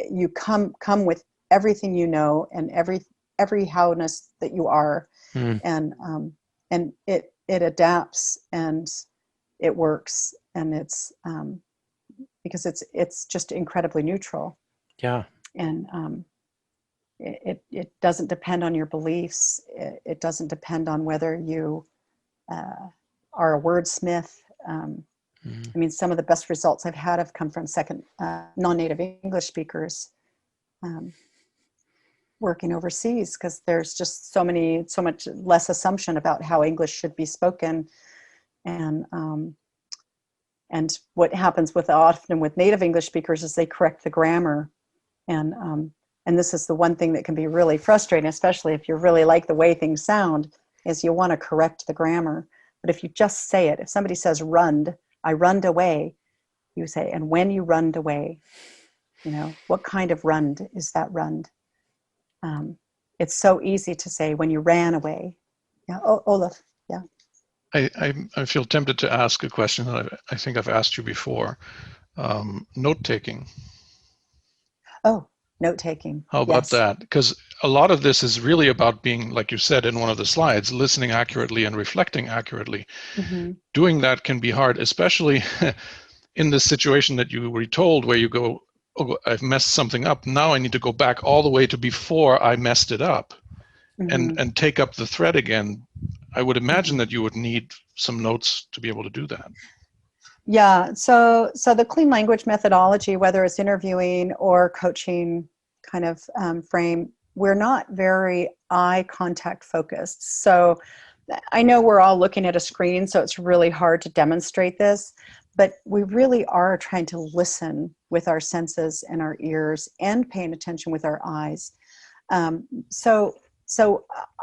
You come with everything you know and every howness that you are, and it adapts and it works, and it's because it's just incredibly neutral. Yeah. And it doesn't depend on your beliefs. It doesn't depend on whether you are a wordsmith. I mean, some of the best results I've had have come from non-native English speakers working overseas, because there's just so much less assumption about how English should be spoken. And what happens often with native English speakers is they correct the grammar. And this is the one thing that can be really frustrating, especially if you really like the way things sound, is you want to correct the grammar. But if you just say it, if somebody says runned, I runned away, you say, and when you runned away, what kind of runned is that runned? It's so easy to say when you ran away. Yeah, Olaf, yeah. I feel tempted to ask a question that I think I've asked you before. Note-taking. Oh, note-taking. How about that? Because a lot of this is really about being, like you said in one of the slides, listening accurately and reflecting accurately. Doing that can be hard, especially in the situation that you were told where you go, oh, I've messed something up. Now I need to go back all the way to before I messed it up and take up the thread again. I would imagine that you would need some notes to be able to do that. Yeah, so the clean language methodology, whether it's interviewing or coaching kind of frame, we're not very eye contact focused. So I know we're all looking at a screen, so it's really hard to demonstrate this, but we really are trying to listen with our senses and our ears and paying attention with our eyes. So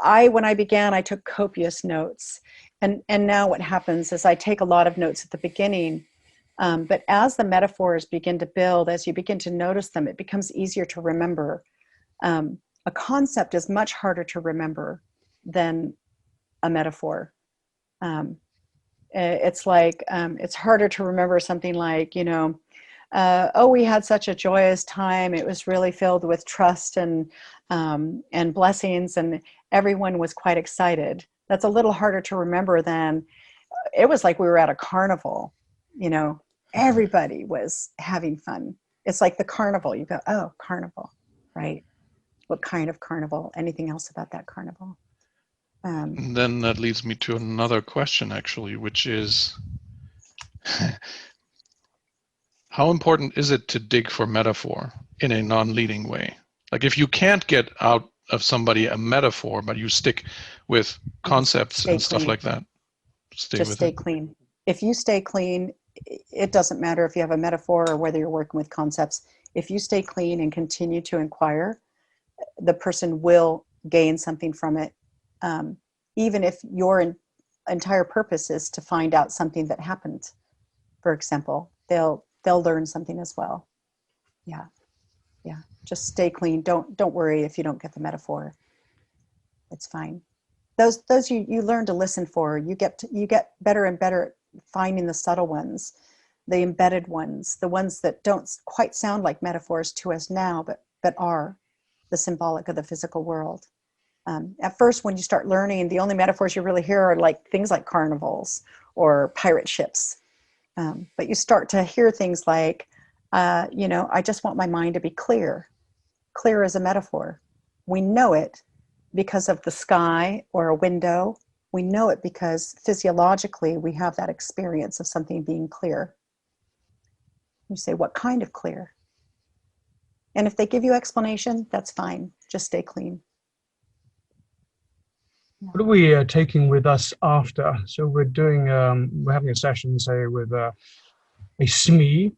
when I began, I took copious notes. And now what happens is I take a lot of notes at the beginning, but as the metaphors begin to build, as you begin to notice them, it becomes easier to remember. A concept is much harder to remember than a metaphor. It's like, it's harder to remember something like, oh, we had such a joyous time. It was really filled with trust and blessings, and everyone was quite excited. That's a little harder to remember than it was like we were at a carnival, everybody was having fun. It's like the carnival. You go, oh, carnival, right? What kind of carnival? Anything else about that carnival? And then that leads me to another question, actually, which is, how important is it to dig for metaphor in a non-leading way? Like if you can't get out of somebody a metaphor, but you stick with concepts and stuff like that, just stay clean. If you stay clean, it doesn't matter if you have a metaphor or whether you're working with concepts. If you stay clean and continue to inquire, the person will gain something from it. Even if your entire purpose is to find out something that happened, for example, they'll learn something as well. Yeah, yeah. Just stay clean. Don't worry if you don't get the metaphor. It's fine. Those you learn to listen for. You get better and better at finding the subtle ones, the embedded ones, the ones that don't quite sound like metaphors to us now, but are the symbolic of the physical world. At first, when you start learning, the only metaphors you really hear are like things like carnivals or pirate ships. But you start to hear things like, I just want my mind to be clear. Clear as a metaphor. We know it because of the sky or a window. We know it because physiologically we have that experience of something being clear. You say, what kind of clear? And if they give you explanation, that's fine. Just stay clean. What are we taking with us after? So we're doing, we're having a session, say, with a SME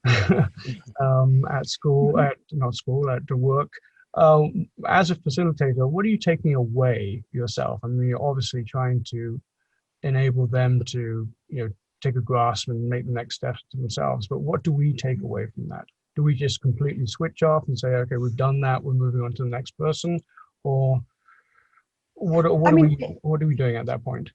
at school, at the work. As a facilitator, what are you taking away yourself? I mean, you're obviously trying to enable them to, take a grasp and make the next steps to themselves. But what do we take away from that? Do we just completely switch off and say, okay, we've done that, we're moving on to the next person? Or what are we doing at that point?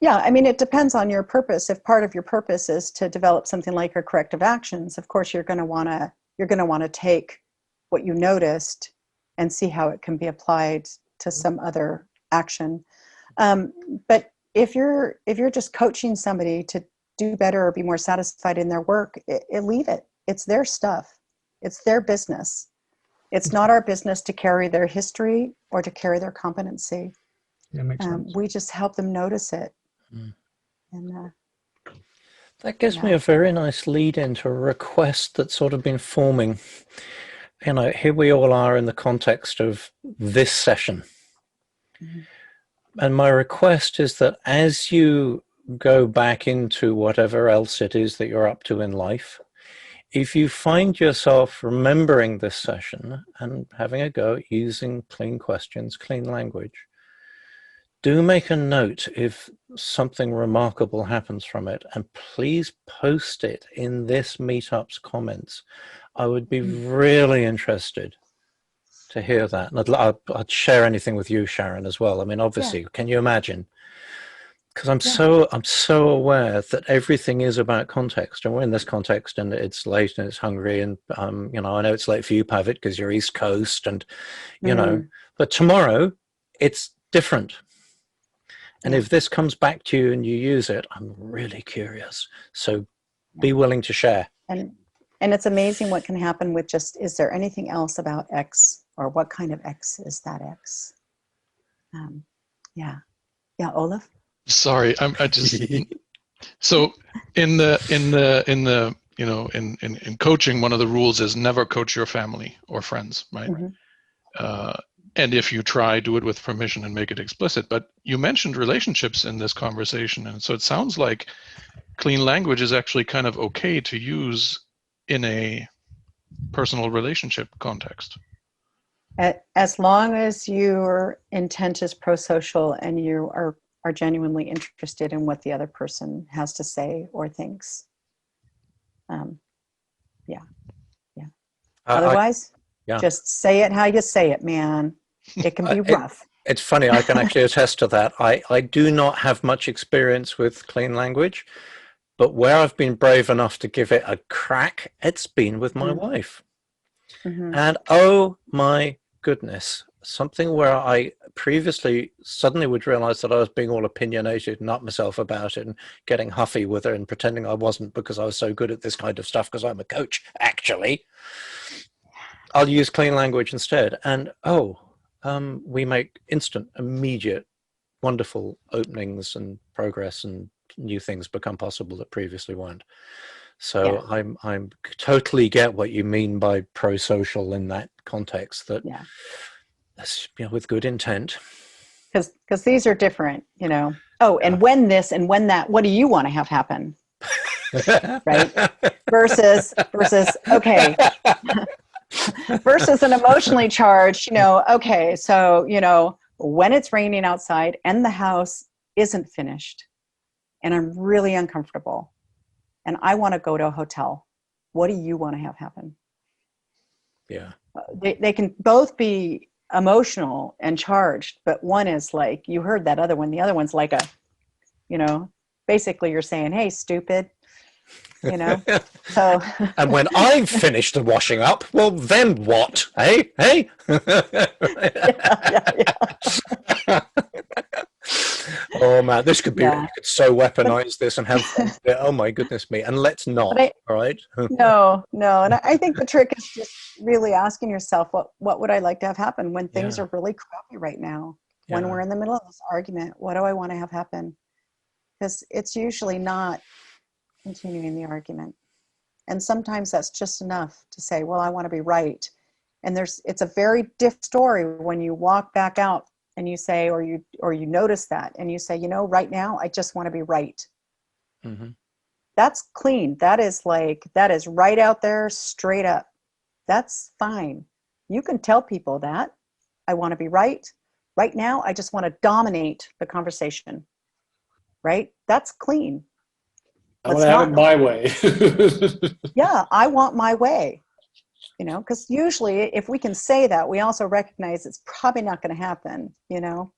Yeah, I mean, it depends on your purpose. If part of your purpose is to develop something like your corrective actions, of course, you're going to want to take what you noticed and see how it can be applied to some other action. But if you're just coaching somebody to do better or be more satisfied in their work, leave it. It's their stuff. It's their business. It's not our business to carry their history or to carry their competency. Yeah, makes sense. We just help them notice it. And that gives me a very nice lead into a request that's sort of been forming. Here we all are in the context of this session. And my request is that as you go back into whatever else it is that you're up to in life, if you find yourself remembering this session and having a go at using clean questions, clean language, do make a note if something remarkable happens from it, and please post it in this meetup's comments. I would be really interested to hear that. And I'd share anything with you, Sharon, as well. I mean, obviously, Can you imagine? Because I'm so aware that everything is about context, and we're in this context, and it's late and it's hungry, and I know it's late for you, Pavit, because you're East Coast, and but tomorrow it's different. And if this comes back to you and you use it, I'm really curious. So be willing to share. And it's amazing what can happen with just, is there anything else about X, or what kind of X is that X? Yeah, Olaf. Sorry, I just so in coaching, one of the rules is never coach your family or friends, right? And if you try, do it with permission and make it explicit. But you mentioned relationships in this conversation, and so it sounds like clean language is actually kind of okay to use in a personal relationship context. As long as your intent is pro-social and you are genuinely interested in what the other person has to say or thinks. Otherwise, just say it how you say it, man. It can be rough. It's funny, I can actually attest to that. I do not have much experience with clean language, but where I've been brave enough to give it a crack, it's been with my wife. And oh my goodness, something where I previously suddenly would realize that I was being all opinionated and up myself about it and getting huffy with her and pretending I wasn't because I was so good at this kind of stuff because I'm a coach, actually. I'll use clean language instead. And we make instant, immediate wonderful openings and progress, and new things become possible that previously weren't. So I'm totally get what you mean by pro-social in that context, that that's, you know, with good intent. Because these are different, you know. Oh, and when this and when that, what do you want to have happen? Right? Versus okay. Versus an emotionally charged, you know, okay, so, you know, when it's raining outside and the house isn't finished and I'm really uncomfortable and I want to go to a hotel, what do you want to have happen? Yeah. They can both be emotional and charged, but one is like, you heard that other one, the other one's like a, you know, basically you're saying, hey, stupid, you know. So and when I've finished the washing up, well, then what? Hey. Oh man, this could be, you could so weaponize this and have fun with it. Oh my goodness me. And let's not, all right? No. And I think the trick is just really asking yourself, what would I like to have happen when things are really crappy right now? When we're in the middle of this argument, what do I want to have happen? Because it's usually not continuing the argument. And sometimes that's just enough to say, well, I want to be right. And it's a very different story when you walk back out and you say, or you notice that and you say, you know, right now, I just want to be right. Mm-hmm. That's clean. That is right out there, straight up. That's fine. You can tell people that I want to be right. Right now, I just want to dominate the conversation. Right? That's clean. I want to have it my way. Yeah, I want my way. You know, because usually if we can say that, we also recognize it's probably not going to happen, you know,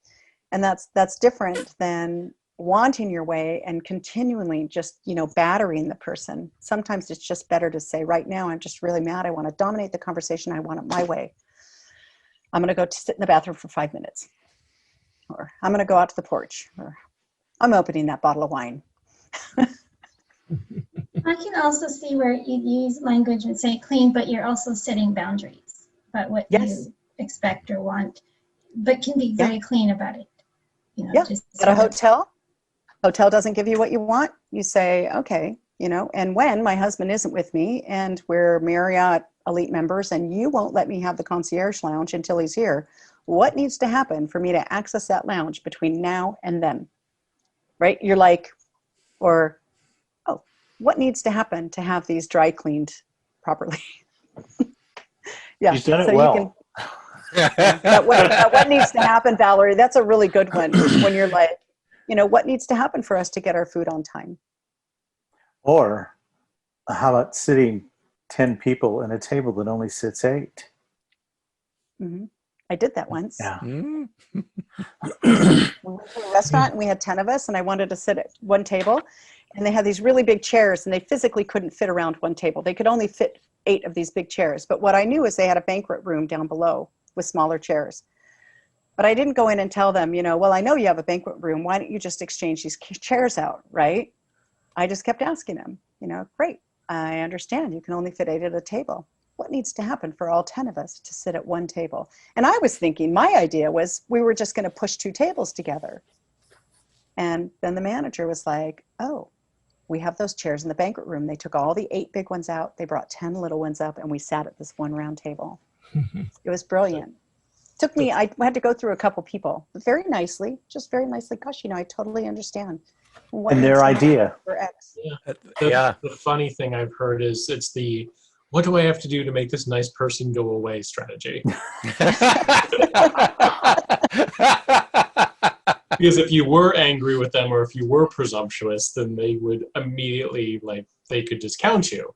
and that's different than wanting your way and continually just, you know, battering the person. Sometimes it's just better to say, right now, I'm just really mad. I want to dominate the conversation. I want it my way. I'm going to go sit in the bathroom for 5 minutes, or I'm going to go out to the porch, or I'm opening that bottle of wine. I can also see where you use language and say clean, but you're also setting boundaries about what you expect or want, but can be very clean about it. You know, just at a hotel doesn't give you what you want. You say, okay, you know, and when my husband isn't with me and we're Marriott Elite members and you won't let me have the concierge lounge until he's here, what needs to happen for me to access that lounge between now and then? Right? You're like, or, oh, what needs to happen to have these dry cleaned properly? Yeah. You've done it well. What needs to happen, Valerie? That's a really good one. When you're like, you know, what needs to happen for us to get our food on time? Or how about sitting 10 people at a table that only sits 8? Mm-hmm. I did that once. Yeah. We went to a restaurant and we had 10 of us and I wanted to sit at one table and they had these really big chairs and they physically couldn't fit around one table. They could only fit 8 of these big chairs. But what I knew is they had a banquet room down below with smaller chairs. But I didn't go in and tell them, you know, well, I know you have a banquet room. Why don't you just exchange these chairs out, right? I just kept asking them, you know, great. I understand you can only fit 8 at a table. What needs to happen for all 10 of us to sit at one table? And I was thinking, my idea was we were just going to push 2 tables together. And then the manager was like, oh, we have those chairs in the banquet room. They took all the 8 big ones out. They brought 10 little ones up and we sat at this one round table. It was brilliant. Took me, I had to go through a couple people, but very nicely, just very nicely. Gosh, you know, I totally understand. And their idea. For X. The funny thing I've heard is it's the, what do I have to do to make this nice person go away strategy. Because if you were angry with them or if you were presumptuous, then they would immediately, like, they could discount you.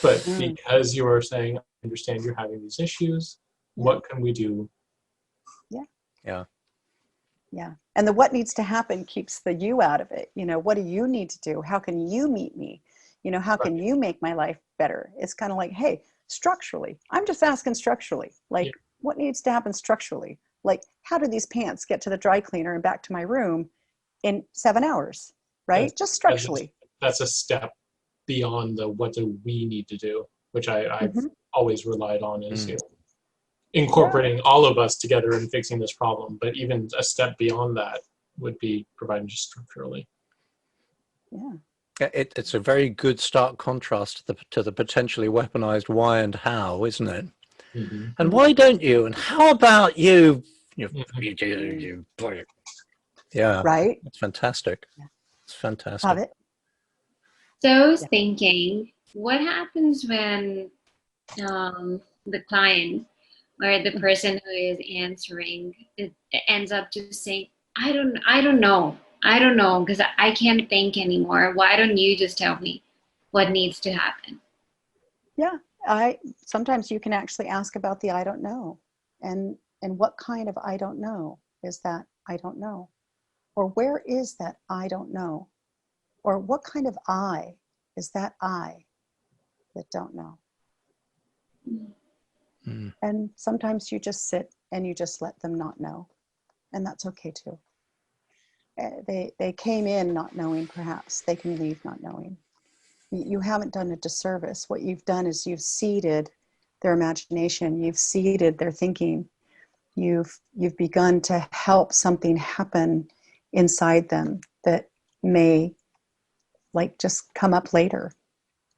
But because you are saying, I understand you're having these issues, what can we do? Yeah. And the what needs to happen keeps the you out of it. You know, what do you need to do? How can you meet me? You know, how can you make my life better? It's kind of like, hey, structurally, I'm just asking structurally, like what needs to happen structurally? Like, how do these pants get to the dry cleaner and back to my room in 7 hours, right? Just structurally. That's a step beyond the what do we need to do, which I've always relied on is you know, incorporating all of us together and fixing this problem. But even a step beyond that, would be provided just structurally. Yeah. It's a very good stark contrast to the potentially weaponized why and how, isn't it? Mm-hmm. And why don't you? And how about you? Yeah, right. It's fantastic. It's fantastic. Have it. So I was thinking, what happens when the client or the person who is answering it ends up just saying, I don't know, because I can't think anymore. Why don't you just tell me what needs to happen? Yeah, sometimes you can actually ask about the I don't know, and what kind of I don't know is that I don't know, or where is that I don't know, or what kind of I is that I that don't know. Mm. And sometimes you just sit and you just let them not know, and that's okay too. They came in not knowing, perhaps they can leave not knowing. You haven't done a disservice. What you've done is you've seeded their imagination, you've seeded their thinking, you've begun to help something happen inside them that may like just come up later.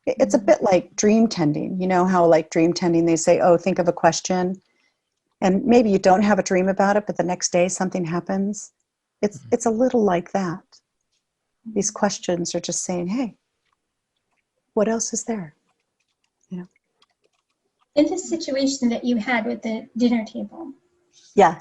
It's a bit like dream tending. You know how like dream tending, they say, oh, think of a question. And maybe you don't have a dream about it, but the next day something happens. It's a little like that. These questions are just saying, hey, what else is there? You know? In the situation that you had with the dinner table. Yeah.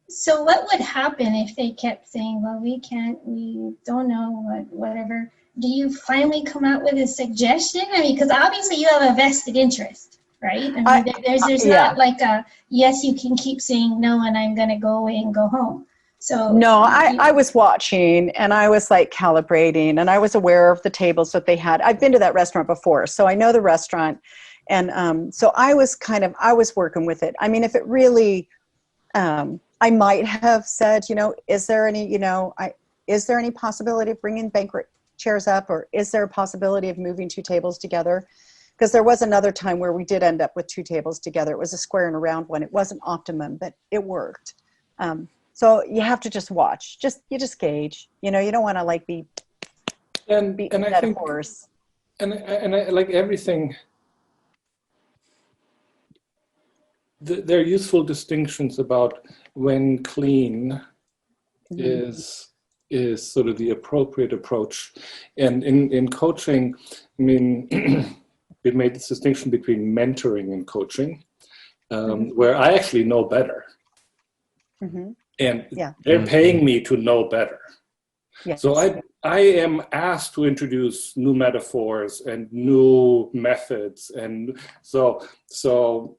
So what would happen if they kept saying, well, we can't, we don't know, whatever. Do you finally come out with a suggestion? I mean, because obviously you have a vested interest, right? I mean, there's not like a, yes, you can keep saying no and I'm going to go away and go home. So no, I was watching and I was like calibrating and I was aware of the tables that they had. I've been to that restaurant before, so I know the restaurant. And so I was working with it. I mean, if it really, I might have said, you know, is there any possibility of bringing banquet chairs up, or is there a possibility of moving two tables together? Because there was another time where we did end up with two tables together. It was a square and a round one. It wasn't optimum, but it worked. So you have to just watch. You just gauge. You know, you don't want to like be beating that horse. And I like everything. There are useful distinctions about when clean is sort of the appropriate approach. And in coaching, I mean, we've made this distinction between mentoring and coaching, where I actually know better. Mm-hmm. And they're paying me to know better. Yes. So I am asked to introduce new metaphors and new methods. And so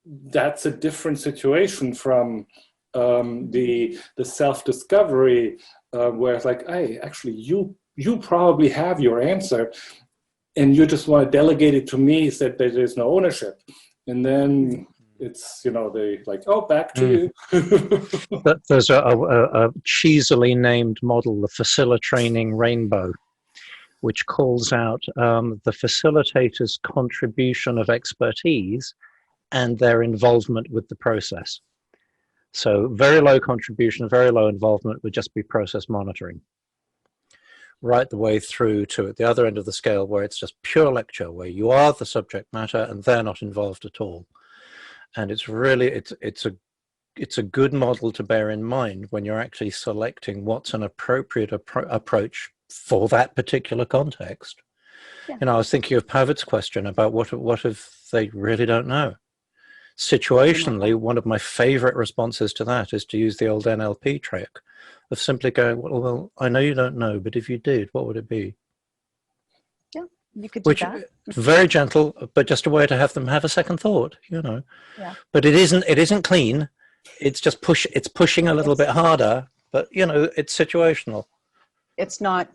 that's a different situation from the self-discovery where it's like, hey, actually you probably have your answer and you just want to delegate it to me so that there's no ownership. And then it's, you know, they like, oh, back to you. There's a cheesily named model, the Facilitating Rainbow, which calls out the facilitator's contribution of expertise and their involvement with the process. So very low contribution, very low involvement would just be process monitoring. Right the way through to at the other end of the scale where it's just pure lecture, where you are the subject matter and they're not involved at all. And it's really, it's a good model to bear in mind when you're actually selecting what's an appropriate approach for that particular context. Yeah. You know, I was thinking of Pavitt's question about what if they really don't know. Situationally, one of my favorite responses to that is to use the old NLP trick of simply going, well, I know you don't know, but if you did, what would it be? Yeah, you could do that. Very gentle, but just a way to have them have a second thought, you know. Yeah. But it isn't clean. It's just pushing a little bit harder, but you know, it's situational. It's not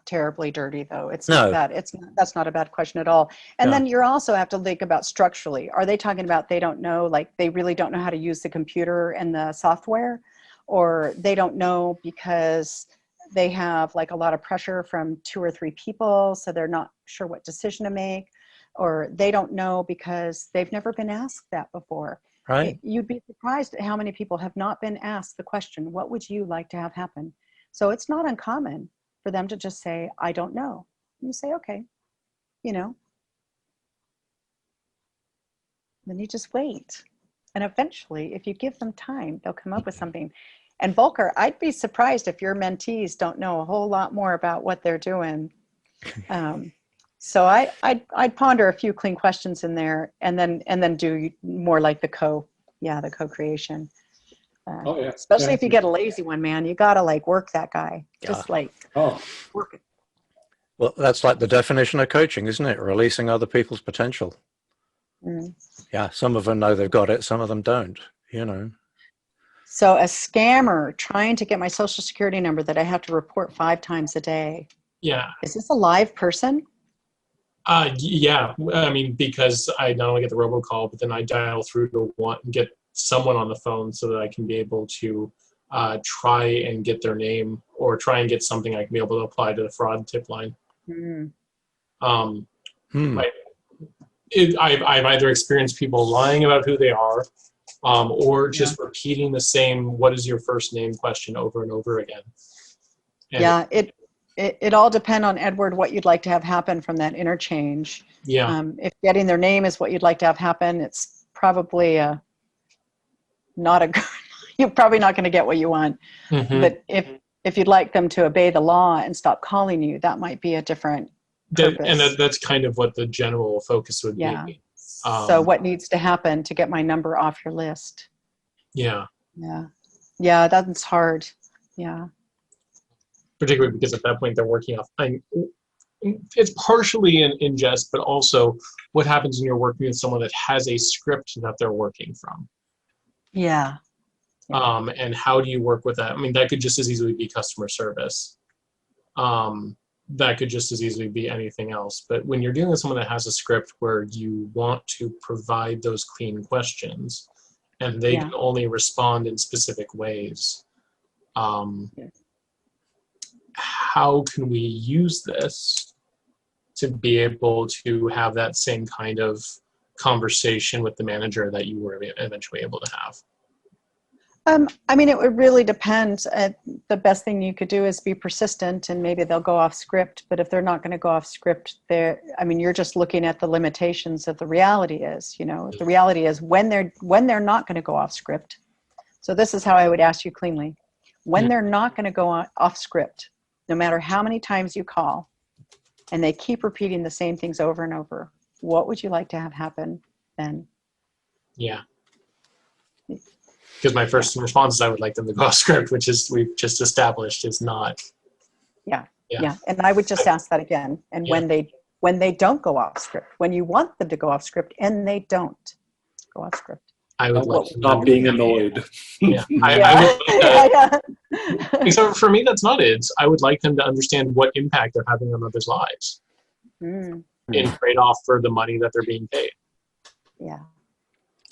terribly dirty though. It's not bad. That's not a bad question at all. And then you also have to think about structurally. Are they talking about they don't know, like they really don't know how to use the computer and the software, or they don't know because they have like a lot of pressure from 2 or 3 people, so they're not sure what decision to make, or they don't know because they've never been asked that before. Right. You'd be surprised at how many people have not been asked the question, what would you like to have happen? So it's not uncommon for them to just say, I don't know. And you say, okay, you know. Then you just wait. And eventually, if you give them time, they'll come up with something. And Volker, I'd be surprised if your mentees don't know a whole lot more about what they're doing. So I'd ponder a few clean questions in there, and then do more like the co-creation. Especially if you get a lazy one, man, you gotta like work that guy. Just like work it. Well, that's like the definition of coaching, isn't it? Releasing other people's potential. Yeah, some of them know they've got it, some of them don't, you know. So a scammer trying to get my social security number that I have to report 5 times a day. Yeah. Is this a live person? Yeah, I mean, because I not only get the robocall, but then I dial through to get someone on the phone so that I can be able to try and get their name, or try and get something I can be able to apply to the fraud tip line. I've either experienced people lying about who they are, or just repeating the same "what is your first name" question over and over again. And it all depends on, Edward, what you'd like to have happen from that interchange. If getting their name is what you'd like to have happen, it's probably not a good, you're probably not going to get what you want. But if you'd like them to obey the law and stop calling you, that might be a different purpose. And that's kind of what the general focus would be. So what needs to happen to get my number off your list? Yeah, that's hard. Particularly because at that point they're working off. It's partially in jest, but also what happens when you're working with someone that has a script that they're working from. And how do you work with that? I mean, that could just as easily be customer service. That could just as easily be anything else. But when you're dealing with someone that has a script where you want to provide those clean questions, and they can only respond in specific ways, how can we use this to be able to have that same kind of conversation with the manager that you were eventually able to have? I mean, it would really depend. The best thing you could do is be persistent, and maybe they'll go off script. But if they're not going to go off script, you're just looking at the limitations of the reality is. You know, the reality is when they're not going to go off script. So this is how I would ask you cleanly: when they're not going to go off script, no matter how many times you call, and they keep repeating the same things over and over, what would you like to have happen then? Yeah. Because my first response is I would like them to go off script, which is we've just established is not. Yeah. And I would just ask that again. And when they don't go off script, when you want them to go off script and they don't go off script, I would like stop being annoyed. So for me, that's not it. I would like them to understand what impact they're having on others' lives in trade-off for the money that they're being paid.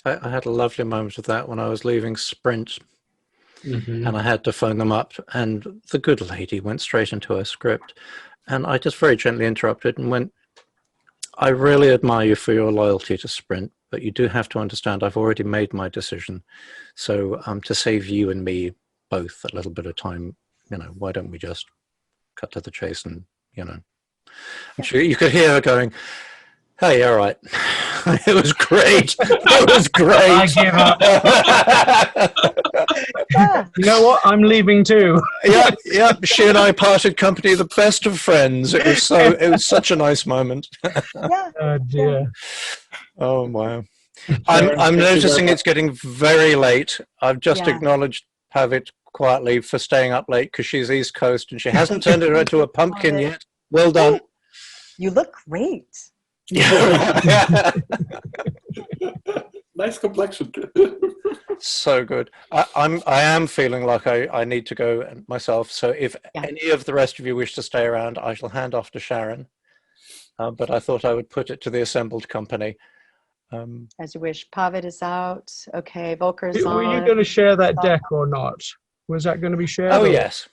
I had a lovely moment of that when I was leaving Sprint, and I had to phone them up, and the good lady went straight into her script, and I just very gently interrupted and went, I really admire you for your loyalty to Sprint, but you do have to understand I've already made my decision. So to save you and me both a little bit of time, why don't we just cut to the chase and, And you could hear her going, hey, all right. It was great. It was great. I give up. You know what? I'm leaving too. Yep. She and I parted company, the best of friends. It was such a nice moment. Oh dear. Oh wow. I'm noticing it's getting very late. I've just acknowledged Pavit quietly for staying up late because she's East Coast and she hasn't turned it into a pumpkin yet. Well done. You look great. Nice complexion. So good. I am feeling like I need to go myself. So if any of the rest of you wish to stay around, I shall hand off to Sharon. But I thought I would put it to the assembled company. As you wish. Pavit is out. Okay, Volker's on. Were you going to share that deck or not? Was that going to be shared? Oh, yes.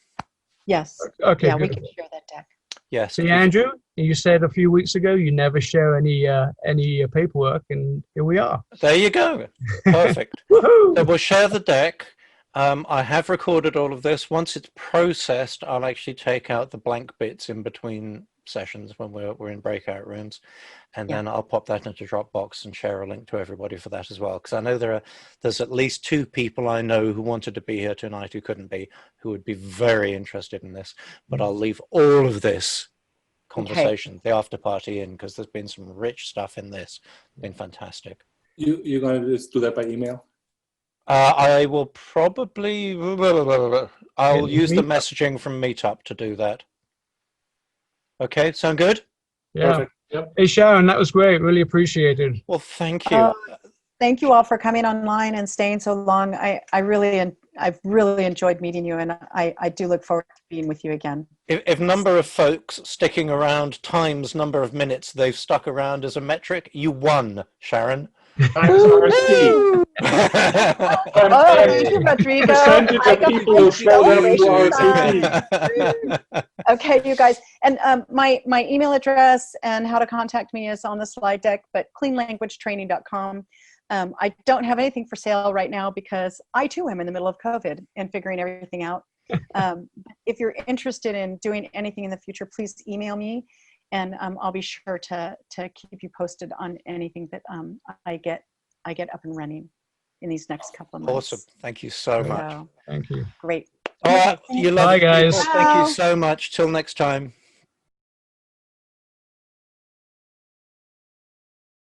Yes. Okay, yeah, good. We can share that deck. Yes. See, Andrew, you said a few weeks ago you never share any paperwork, and here we are. There you go. Perfect. So we'll share the deck. I have recorded all of this. Once it's processed, I'll actually take out the blank bits in between sessions when we're in breakout rooms, and then I'll pop that into Dropbox and share a link to everybody for that as well. Because I know there's at least 2 people I know who wanted to be here tonight who couldn't be, who would be very interested in this. But I'll leave all of this conversation, the after party, in, because there's been some rich stuff in this. It's been fantastic. You're going to just do that by email? I will probably, I'll use the messaging from Meetup to do that. Okay, sound good? Yeah. Perfect. Yep. Hey, Sharon, that was great. Really appreciated. Well, thank you. Thank you all for coming online and staying so long. I've really enjoyed meeting you, and I do look forward to being with you again. If number of folks sticking around times number of minutes they've stuck around as a metric, you won, Sharon. Times RSP. Thank you, Rodrigo. Percentage of people who showed up to RSP. Okay, you guys, and my email address and how to contact me is on the slide deck, but cleanlanguagetraining.com. I don't have anything for sale right now because I too am in the middle of COVID and figuring everything out. If you're interested in doing anything in the future, please email me, and I'll be sure to keep you posted on anything that I get up and running in these next couple of months. Awesome. Thank you so much. Thank you. Great. All right. You love Bye, it, guys. people. Thank you so much. Till next time.